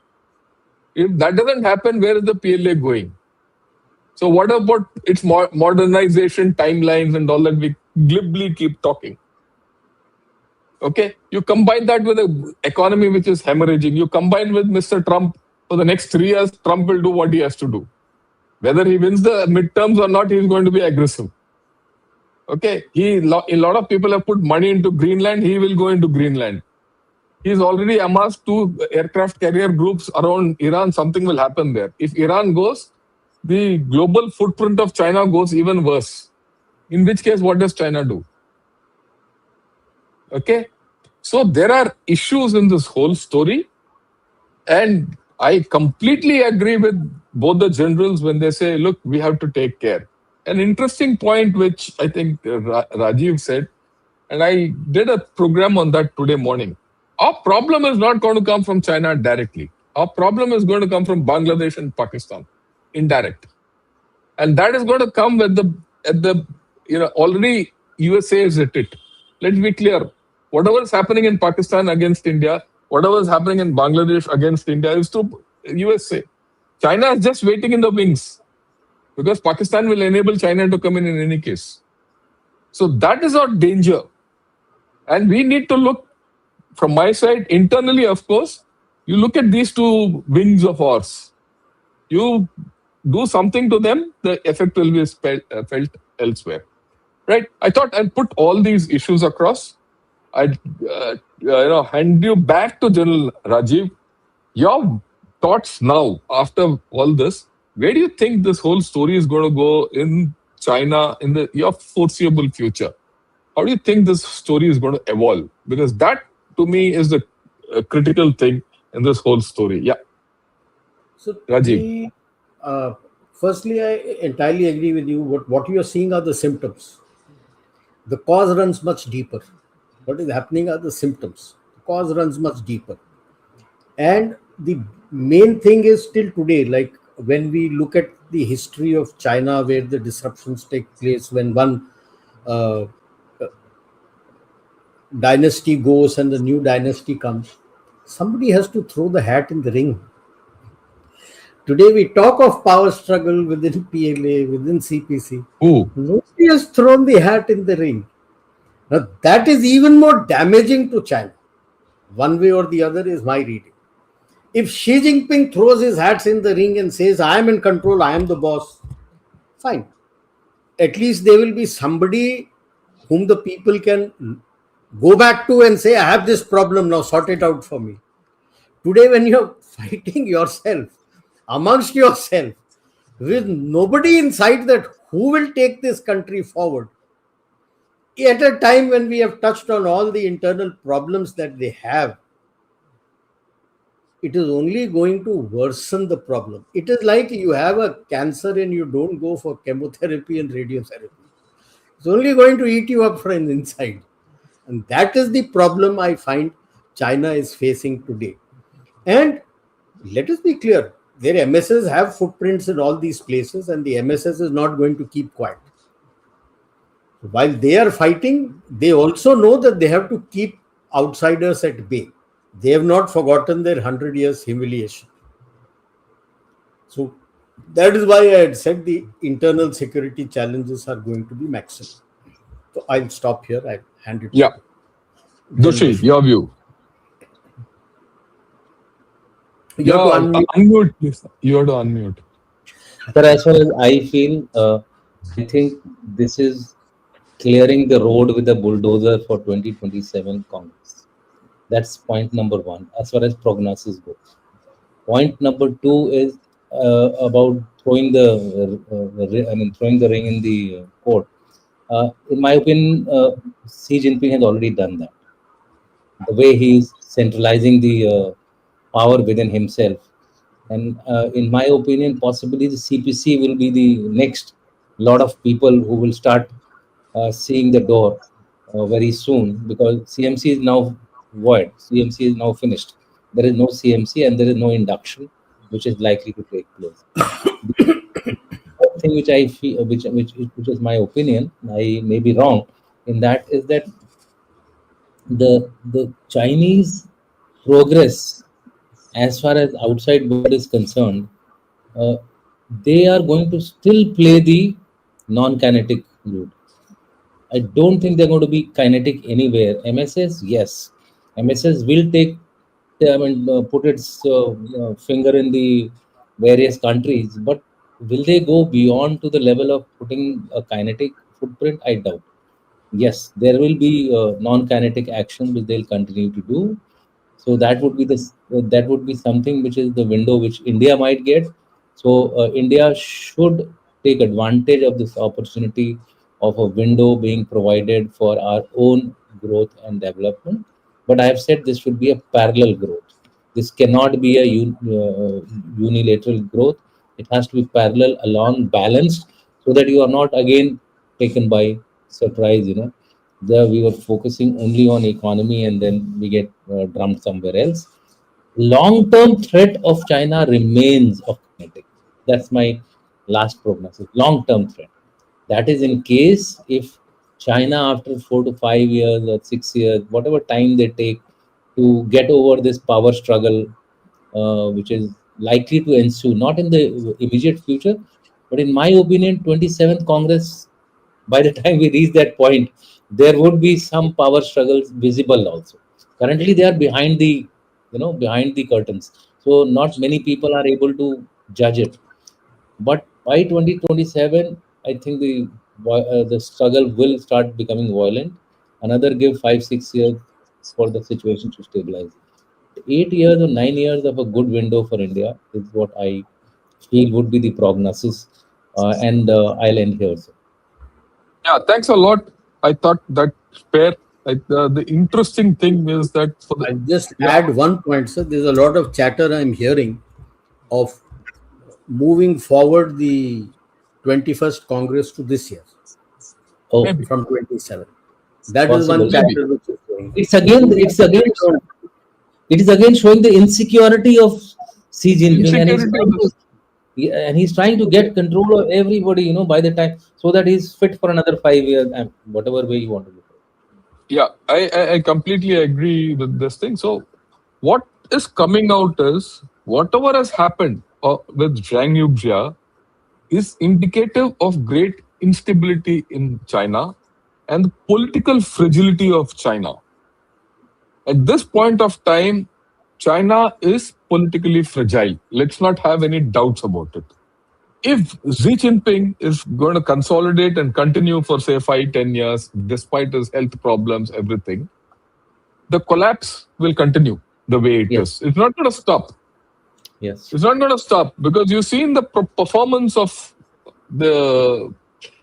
A: If that doesn't happen, where is the PLA going? So what about its modernization timelines and all that we glibly keep talking? Okay, you combine that with an economy which is hemorrhaging. You combine with Mr. Trump for the next 3 years. Trump will do what he has to do. Whether he wins the midterms or not, he's going to be aggressive. Okay, a lot of people have put money into Greenland. He will go into Greenland. He's already amassed 2 aircraft carrier groups around Iran. Something will happen there. If Iran goes, the global footprint of China goes even worse. In which case, what does China do? Okay, so there are issues in this whole story, and I completely agree with both the generals when they say, look, we have to take care. An interesting point which I think Rajiv said, and I did a program on that today morning. Our problem is not going to come from China directly. Our problem is going to come from Bangladesh and Pakistan, indirect. And that is going to come at the already USA is at it. Let's be clear. Whatever is happening in Pakistan against India, whatever is happening in Bangladesh against India is to USA. China is just waiting in the wings because Pakistan will enable China to come in any case. So that is our danger. And we need to look from my side internally, of course. You look at these 2 wings of ours. You do something to them, the effect will be felt elsewhere. Right? I thought I'd put all these issues across. I'd hand you back to General Rajiv. Your thoughts now after all this. Where do you think this whole story is going to go in China in your foreseeable future? How do you think this story is going to evolve? Because that, to me, is the critical thing in this whole story. Yeah.
B: So,
A: Rajiv.
B: Firstly, I entirely agree with you. What you are seeing are the symptoms. The cause runs much deeper. What is happening are the symptoms. The cause runs much deeper. And the main thing is still today, like when we look at the history of China, where the disruptions take place, when one dynasty goes and the new dynasty comes, somebody has to throw the hat in the ring. Today we talk of power struggle within PLA, within CPC. Nobody has thrown the hat in the ring. Now that is even more damaging to China. One way or the other is my reading. If Xi Jinping throws his hats in the ring and says, I am in control, I am the boss, fine. At least there will be somebody whom the people can go back to and say, I have this problem, now sort it out for me. Today, when you're fighting yourself, amongst yourself, with nobody in sight that who will take this country forward, at a time when we have touched on all the internal problems that they have, it is only going to worsen the problem. It is like you have a cancer and you don't go for chemotherapy and radiotherapy. It's only going to eat you up from inside. And that is the problem I find China is facing today. And let us be clear, their MSS have footprints in all these places, and the MSS is not going to keep quiet. While they are fighting, they also know that they have to keep outsiders at bay. They have not forgotten their 100 years humiliation. So that is why I had said the internal security challenges are going to be maximum. So I'll stop here. I'll hand it.
A: Yeah. Dushyant, your view.
B: You have to
A: unmute, please. You have to unmute.
C: But as far as I feel, I think this is clearing the road with a bulldozer for 2027 Congress. That's point number 1, as far as prognosis goes. Point number 2 is about throwing the ring in the court. In my opinion, Xi Jinping has already done that. The way he is centralizing the power within himself, and in my opinion, possibly the CPC will be the next lot of people who will start seeing the door very soon, because CMC is now void. CMC is now finished. There is no CMC and there is no induction, which is likely to take place. The thing which I feel, which is my opinion, I may be wrong in that, is that the Chinese progress as far as outside world is concerned, uh, they are going to still play the non-kinetic route. I don't think they're going to be kinetic anywhere. MSS, yes, MSS will take, I mean, put its finger in the various countries, but will they go beyond to the level of putting a kinetic footprint? I doubt. Yes, there will be non-kinetic action which they'll continue to do. So that would be that would be something which is the window which India might get. So India should take advantage of this opportunity of a window being provided for our own growth and development. But I have said this should be a parallel growth. This cannot be a unilateral growth. It has to be parallel, along, balanced, so that you are not again taken by surprise. There we were focusing only on economy, and then we get drummed somewhere else. Long-term threat of China remains of kinetic. That's my last prognosis. Long-term threat. That is in case if China, after 4 to 5 years or 6 years, whatever time they take to get over this power struggle, which is likely to ensue, not in the immediate future, but in my opinion, 27th Congress, by the time we reach that point, there would be some power struggles visible also. Currently, they are behind the curtains. So not many people are able to judge it. But by 2027, I think the struggle will start becoming violent. Another give 5 6 years for the situation to stabilize. 8 years or 9 years of a good window for India is what I feel would be the prognosis. And I'll end here. Sir.
A: Yeah, thanks a lot. I thought that fair. The interesting thing is that for the
B: I'll just
A: yeah,
B: add one point, sir. There's a lot of chatter I'm hearing of moving forward the 21st Congress to this year
C: Oh,
A: maybe
B: from 27. That is one
C: possible.
A: maybe
B: chatter which is going.
C: It's again,
B: Moving
C: it's
B: to
C: again,
B: next one.
C: it is again showing the insecurity of Xi Jinping, and
A: insecurity of this.
C: he's trying to get control of everybody. By the time, so that he's fit for another 5 years, and whatever way you want to look at it.
A: Yeah, I completely agree with this thing. So what is coming out is whatever has happened with Zhang Yujia is indicative of great instability in China and the political fragility of China. At this point of time, China is politically fragile. Let's not have any doubts about it. If Xi Jinping is going to consolidate and continue for, say, 5, 10 years, despite his health problems, everything, the collapse will continue the way it
C: Yes,
A: is. It's not going to stop.
C: yes,
A: It's not going to stop because you've seen the performance of the,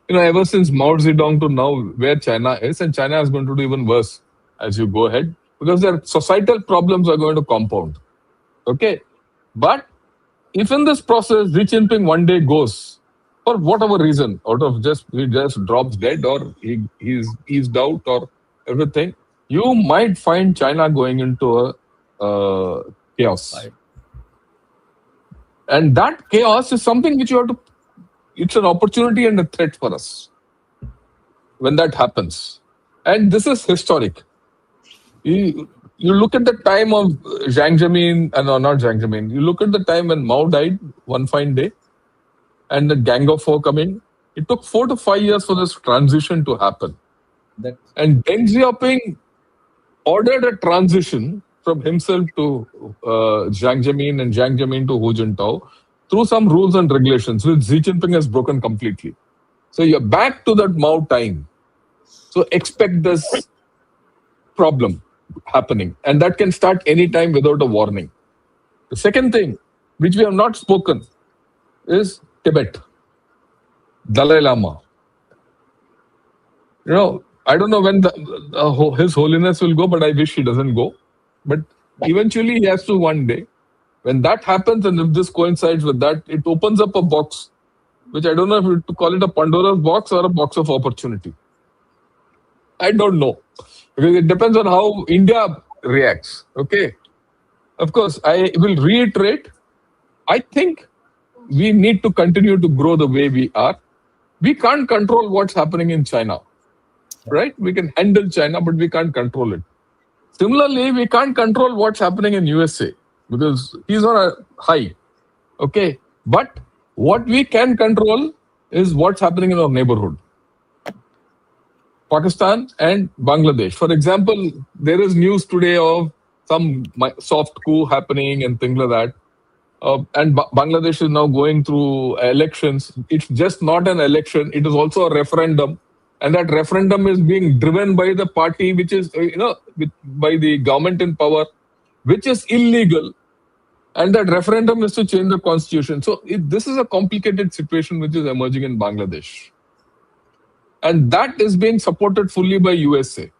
A: ever since Mao Zedong to now, where China is, and China is going to do even worse as you go ahead because their societal problems are going to compound. Okay. But if in this process Xi Jinping one day goes, for whatever reason, out of he just drops dead or he's eased out or everything, you might find China going into a chaos.
B: Right.
A: And that chaos is something which you have to, it's an opportunity and a threat for us when that happens. And this is historic. You look at the time of Jiang Zemin, no, not Jiang Zemin. You look at the time when Mao died one fine day, and the Gang of Four coming. It took 4 to 5 years for this transition to happen.
C: that
A: And Deng Xiaoping ordered a transition from himself to Jiang Zemin and Jiang Zemin to Hu Jintao through some rules and regulations, which Xi Jinping has broken completely. So you're back to that Mao time. So expect this problem happening. And that can start anytime without a warning. The second thing, which we have not spoken, is Tibet. Dalai Lama. I don't know when His Holiness will go, but I wish he doesn't go. But eventually he has to one day. When that happens, and if this coincides with that, it opens up a box, which I don't know if to call it a Pandora's box or a box of opportunity. I don't know. Because it depends on how India reacts. Okay. Of course, I will reiterate, I think we need to continue to grow the way we are. We can't control what's happening in China, right? We can handle China, but we can't control it. Similarly, we can't control what's happening in USA because he's on a high. Okay. But what we can control is what's happening in our neighborhood, Pakistan and Bangladesh. For example, there is news today of some soft coup happening and things like that. And Bangladesh is now going through elections. It's just not an election; it is also a referendum, and that referendum is being driven by the party which is, by the government in power, which is illegal. And that referendum is to change the constitution. So this is a complicated situation which is emerging in Bangladesh, and that is being supported fully by USA.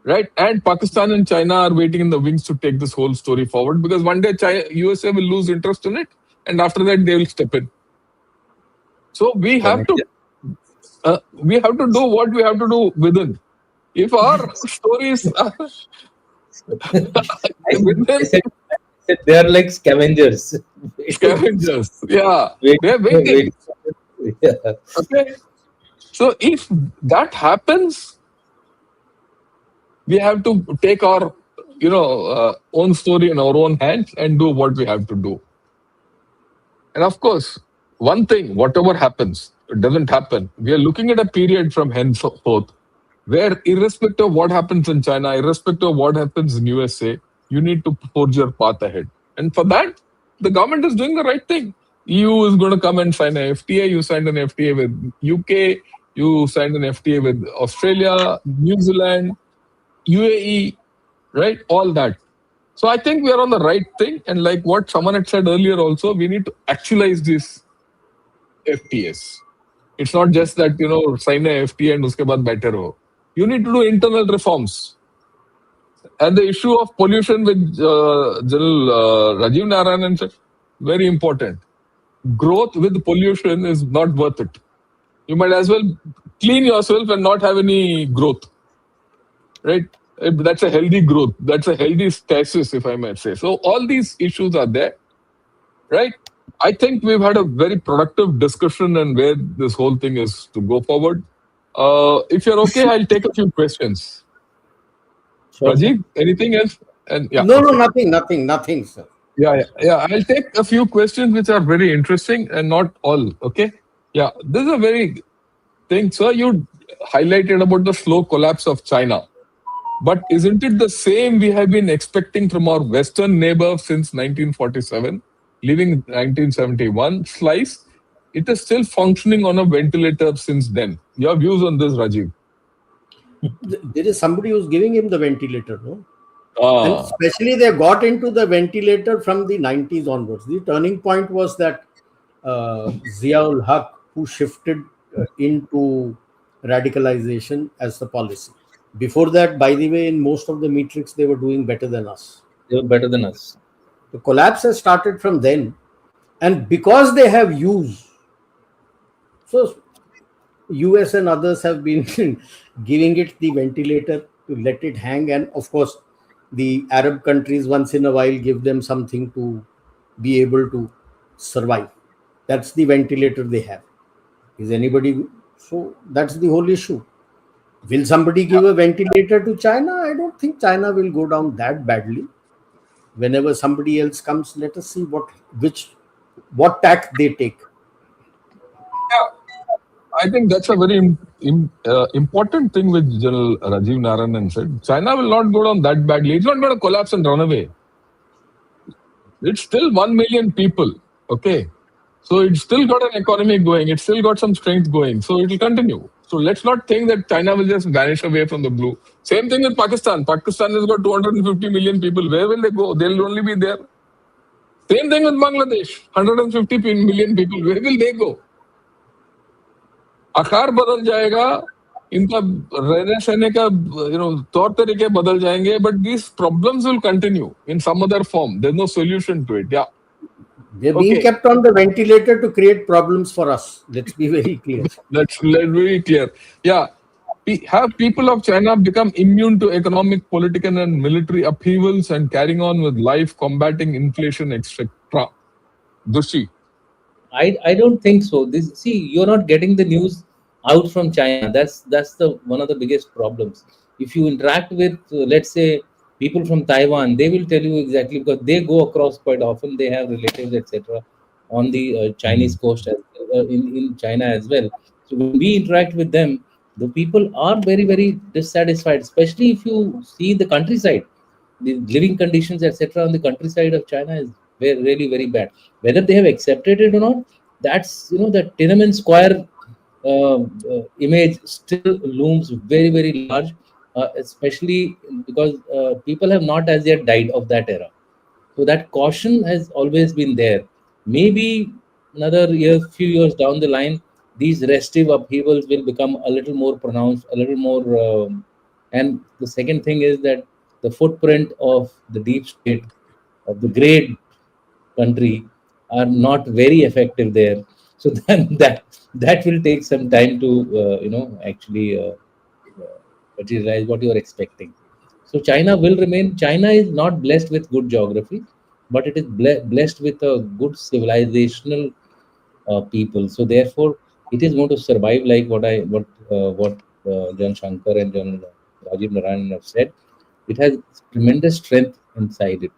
A: Right, and Pakistan and China are waiting in the wings to take this whole story forward because one day USA will lose interest in it, and after that they will step in. So we have to do what we have to do within. If our stories are
C: I said they are like scavengers.
A: scavengers, yeah,
C: Wait,
A: they're waiting.
C: yeah.
A: Okay, so if that happens, we have to take our, own story in our own hands and do what we have to do. And of course, one thing, whatever happens, it doesn't happen. We are looking at a period from henceforth where, irrespective of what happens in China, irrespective of what happens in USA, you need to forge your path ahead. And for that, the government is doing the right thing. EU is going to come and sign an FTA. You signed an FTA with UK. You signed an FTA with Australia, New Zealand, UAE, right? All that. So I think we are on the right thing. And like what someone had said earlier also, we need to actualize these FTAs. It's not just that, sign a FTA and uske baad baithe raho. You need to do internal reforms. And the issue of pollution with General Rajiv Narayanan said, very important. Growth with pollution is not worth it. You might as well clean yourself and not have any growth. Right? That's a healthy growth. That's a healthy stasis, if I might say. So all these issues are there, right? I think we've had a very productive discussion and where this whole thing is to go forward. If you're okay, I'll take a few questions.
C: Sure.
A: Rajiv, anything else? And yeah,
B: No, nothing, sir.
A: Yeah. I'll take a few questions which are very interesting and not all. Okay. Yeah, this is a very thing, sir. You highlighted about the slow collapse of China. But isn't it the same we have been expecting from our Western neighbor since 1947, leaving 1971 slice? It is still functioning on a ventilator since then. Your views on this, Rajiv?
B: There is somebody who's giving him the ventilator, no? And
A: Ah,
B: especially they got into the ventilator from the 90s onwards. The turning point was that Ziaul Haq, who shifted into radicalization as the policy. Before that, by the way, in most of the metrics, they were doing better than us.
C: They were better than us.
B: The collapse has started from then. And because they have used, so US and others have been giving it the ventilator to let it hang. And of course, the Arab countries once in a while give them something to be able to survive. That's the ventilator they have. Is anybody? So that's the whole issue. Will somebody give a ventilator to China? I don't think China will go down that badly. Whenever somebody else comes, let us see what tack they take.
A: I think that's a very important thing which General Rajiv Narayanan said. China will not go down that badly. It's not going to collapse and run away. It's still 1 million people. Okay. So it's still got an economy going. It's still got some strength going. So it will continue. So let's not think that China will just vanish away from the blue. Same thing with Pakistan. Pakistan has got 250 million people. Where will they go? They'll only be there. Same thing with Bangladesh. 150 million people. Where will they go? आकार बदल जाएगा, इनका रहने सहने का तौर तरीके बदल जाएंगे, but these problems will continue in some other form. There's no solution to it. Yeah,
B: they're being kept on the ventilator to create problems for us. Let's be very clear.
A: Let's very clear. Yeah, have people of China become immune to economic, political, and military upheavals and carrying on with life, combating inflation, etc. Dushi.
C: I don't think so. You're not getting the news out from China. That's the one of the biggest problems. If you interact with, let's say, people from Taiwan, they will tell you exactly, because they go across quite often. They have relatives, etc., on the Chinese coast, in China as well. So when we interact with them, the people are very, very dissatisfied, especially if you see the countryside. The living conditions, etc., on the countryside of China is very, really very bad. Whether they have accepted it or not, that's, the Tiananmen Square image still looms very, very large, especially because people have not as yet died of that era. So that caution has always been there. Maybe another year, few years down the line, these restive upheavals will become a little more pronounced, a little more. And the second thing is that the footprint of the deep state, of the great country, are not very effective there. So then that will take some time to actually materialize what you are expecting. So China will remain. China is not blessed with good geography, but it is blessed with a good civilizational people. So therefore, it is going to survive, like what John Shankar and John Rajiv Narayanan have said. It has tremendous strength inside it.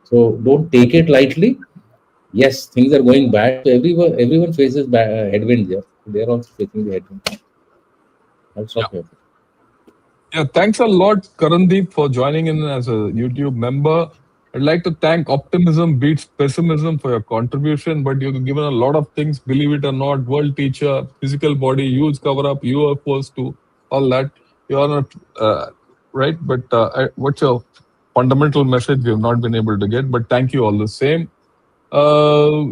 C: So don't take it lightly. Yes, things are going bad. So everyone faces headwinds. Yeah, they are also facing the headwinds. I'll
A: Yeah.
C: stop here.
A: Yeah, thanks a lot, Karandeep, for joining in as a YouTube member. I'd like to thank Optimism Beats Pessimism for your contribution, but you've given a lot of things, believe it or not, world teacher, physical body, huge cover up, UFOs too, all that. You're not right, but what's your fundamental message we have not been able to get, but thank you all the same.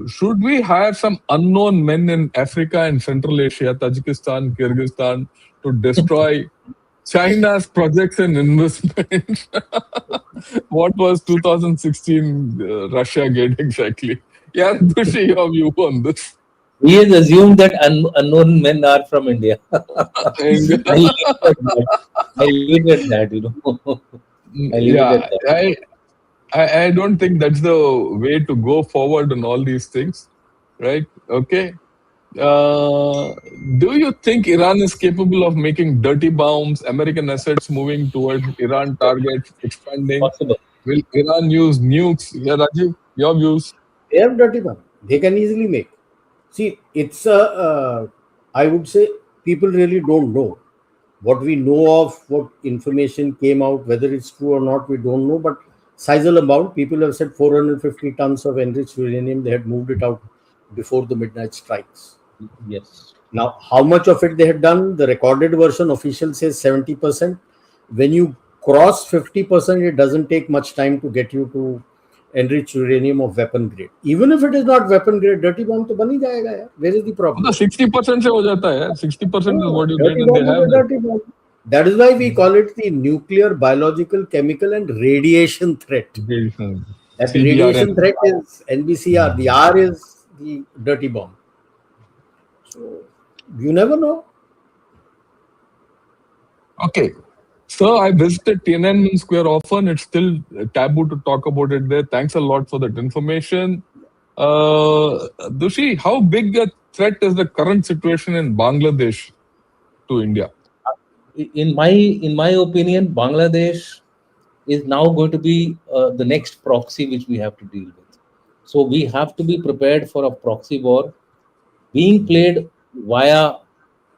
A: Should we hire some unknown men in Africa and Central Asia, Tajikistan, Kyrgyzstan, to destroy China's projects and investment? What was 2016 Russia gate exactly? Yeah, Dushi, your view on this.
C: He has assumed that unknown men are from India.
A: And,
C: I'll leave it at that. I'll leave it at that. I'll leave it
A: yeah,
C: at that.
A: I don't think that's the way to go forward on all these things, right? Okay. Uh, do you think Iran is capable of making dirty bombs, American assets moving towards Iran targets, expanding?
C: Possible.
A: Will Iran use nukes? Yeah, Rajiv, your views?
B: They have dirty bomb. They can easily make. See, it's a. I would say people really don't know. What we know of, what information came out, whether it's true or not, we don't know. But sizable amount, people have said 450 tons of enriched uranium. They had moved it out before the midnight strikes.
C: Yes.
B: Now, how much of it they had done? The recorded version official says 70%. When you cross 50%, it doesn't take much time to get you to enrich uranium of weapon grade. Even if it is not weapon grade, dirty bomb to bani jayega yaar. Where is the problem?
A: 60% से हो जाता है. 60% is what you get,
B: Dirty
A: and they
B: bomb is
A: have
B: a
A: that.
B: dirty bomb. That is why we call it the nuclear, biological, chemical, and radiation threat. That radiation
A: CBRN.
B: threat is NBCR. The R is the dirty bomb. So you never know.
A: Okay. So I visited Tiananmen Square often. It's still taboo to talk about it there. Thanks a lot for that information. Dushi, how big a threat is the current situation in Bangladesh to India?
C: In my opinion, Bangladesh is now going to be the next proxy which we have to deal with. So we have to be prepared for a proxy war being played via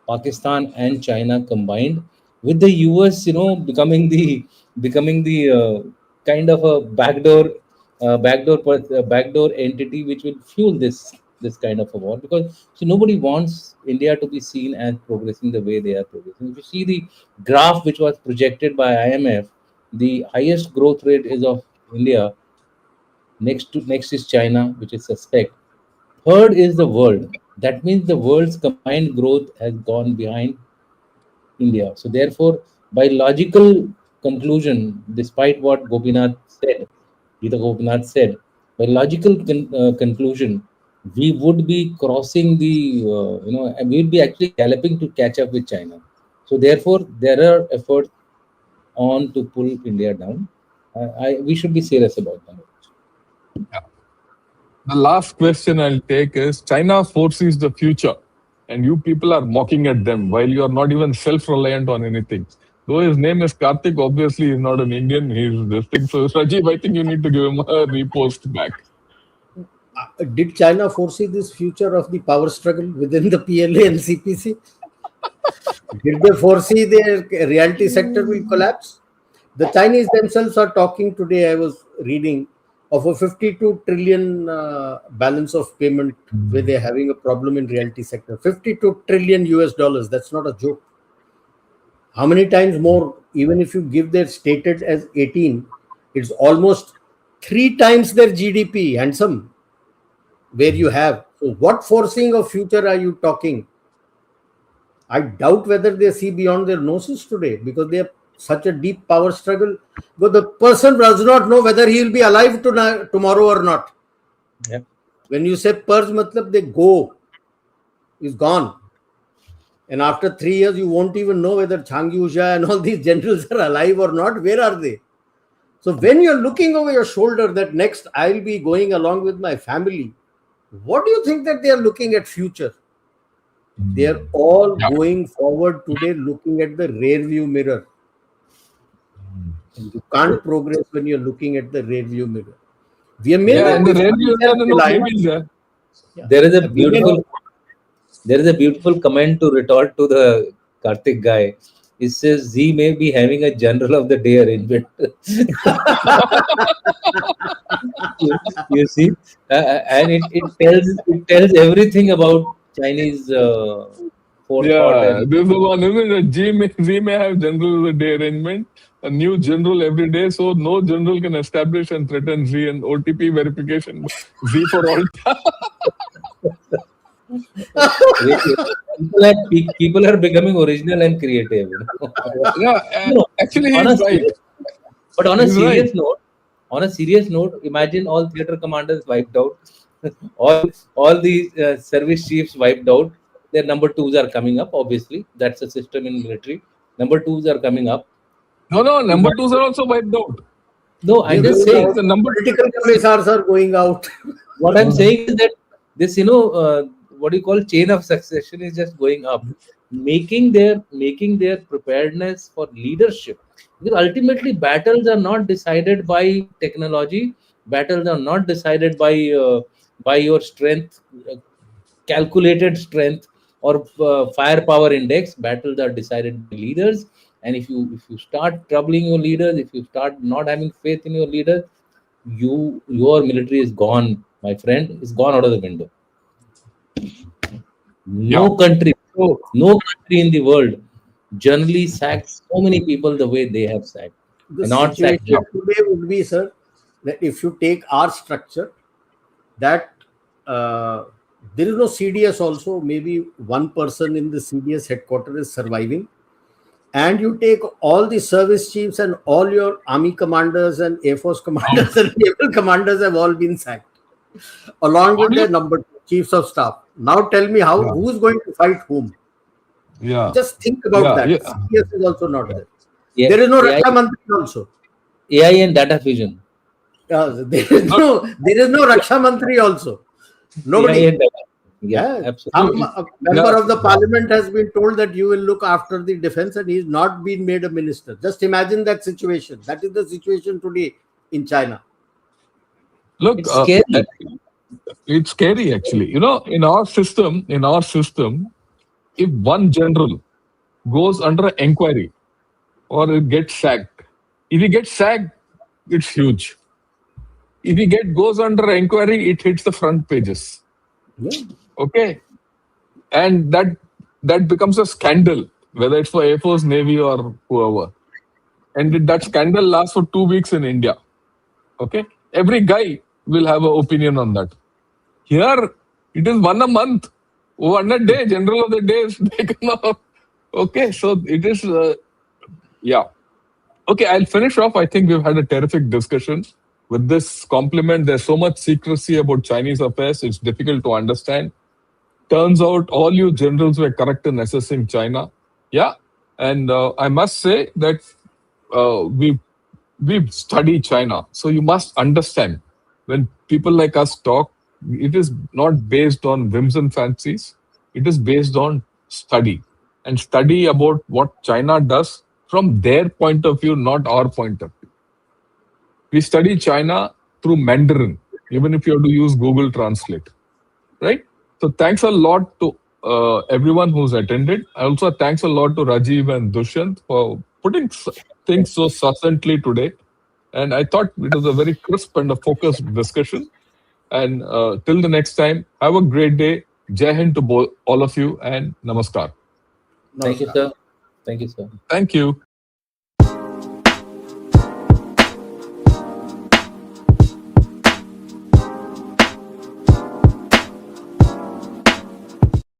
C: Pakistan and China combined, with the US, becoming the kind of a backdoor entity which will fuel this kind of a war, because so nobody wants India to be seen as progressing the way they are progressing. If you see the graph which was projected by IMF, the highest growth rate is of India. Next is China, which is suspect. Third is the world. That means the world's combined growth has gone behind India. So therefore, by logical conclusion, despite what Gita Gopinath said, by logical conclusion, we would be crossing and we would be actually galloping to catch up with China. So therefore, there are efforts on to pull India down. We should be serious about that.
A: The last question I'll take is China foresees the future, and you people are mocking at them while you are not even self reliant on anything. Though his name is Karthik, obviously he's not an Indian. He's this thing. So Rajiv, I think you need to give him a repost back.
B: Did China foresee this future of the power struggle within the PLA and CPC? Did they foresee their reality sector will collapse? The Chinese themselves are talking today. I was reading of a 52 trillion balance of payment where they're having a problem in reality sector. 52 trillion US dollars. That's not a joke. How many times more? Even if you give their stated as 18, it's almost 3 times their GDP. Handsome. Where you have. So what foreseeing of future are you talking? I doubt whether they see beyond their noses today because they have such a deep power struggle. But the person does not know whether he will be alive tomorrow or not.
C: Yep.
B: When you say purge, matlab they go, is gone. And after 3 years, you won't even know whether Changi Usha and all these generals are alive or not. Where are they? So when you're looking over your shoulder that next I'll be going along with my family, what do you think that they are looking at future? They are all going forward today looking at the rear view mirror. And you can't progress when you're looking at the rear view mirror. We have made
A: and the rear view mirror maybe there.
C: There is a beautiful comment to retort to the Karthik guy. It says he may be having a general of the day arrangement. you see, and it tells everything about Chinese forethought.
A: This is the one, isn't it? G may have general of the day arrangement, a new general every day, so no general can establish and threaten Z and OTP verification. Z for all.
C: People are becoming original and creative.
A: Actually, he's right.
C: But on a serious note, imagine all theater commanders wiped out, all the service chiefs wiped out. Their number twos are coming up. Obviously, that's a system in military. Number twos are coming up.
A: No, number twos are also wiped out.
C: No, I'm just saying
B: the political commissars are going out.
C: What I'm saying is that this, what you call chain of succession is just going up, making their preparedness for leadership. Because ultimately, battles are not decided by technology. Battles are not decided by your strength, calculated strength, or firepower index. Battles are decided by leaders. And if you start troubling your leaders, if you start not having faith in your leaders, your military is gone, my friend. It's gone out of the window. No country in the world generally sacks so many people the way they have sacked.
B: The situation today would be, sir, that if you take our structure, that there is no CDS also, maybe one person in the CDS headquarters is surviving, and you take all the service chiefs and all your army commanders and Air Force commanders and naval commanders have all been sacked, along with their number two chiefs of staff. Now tell me who is going to fight whom? Just think about that. CDS is also not there. There is no Raksha Mantri also.
C: AI and data fusion.
B: There is no Raksha Mantri also. Nobody.
C: Absolutely.
B: A member of the parliament has been told that you will look after the defense and he's not been made a minister. Just imagine that situation. That is the situation today in China.
A: Look, it's scary actually. In our system, if one general goes under an inquiry or it gets sacked, if he gets sacked, it's huge. If he goes under inquiry, it hits the front pages. Okay, and that becomes a scandal, whether it's for Air Force, Navy, or whoever. And that scandal lasts for 2 weeks in India. Okay, every guy will have an opinion on that. Here, it is one a month, one a day. General of the day is taken off. Okay, so it is. Okay, I'll finish off. I think we've had a terrific discussion. With this compliment, there's so much secrecy about Chinese affairs, it's difficult to understand. Turns out all you generals were correct in assessing China. And I must say that we've studied China. So you must understand, when people like us talk, it is not based on whims and fancies. It is based on study. And study about what China does from their point of view, not our point of view. We study China through Mandarin, even if you have to use Google Translate, right? So thanks a lot to everyone who's attended. Also, thanks a lot to Rajiv and Dushyant for putting things so succinctly today. And I thought it was a very crisp and a focused discussion. And till the next time, have a great day. Jai Hind to all of you and Namaskar.
C: Thank you,
B: Namaskar.
C: sir. Thank you, sir.
A: Thank you.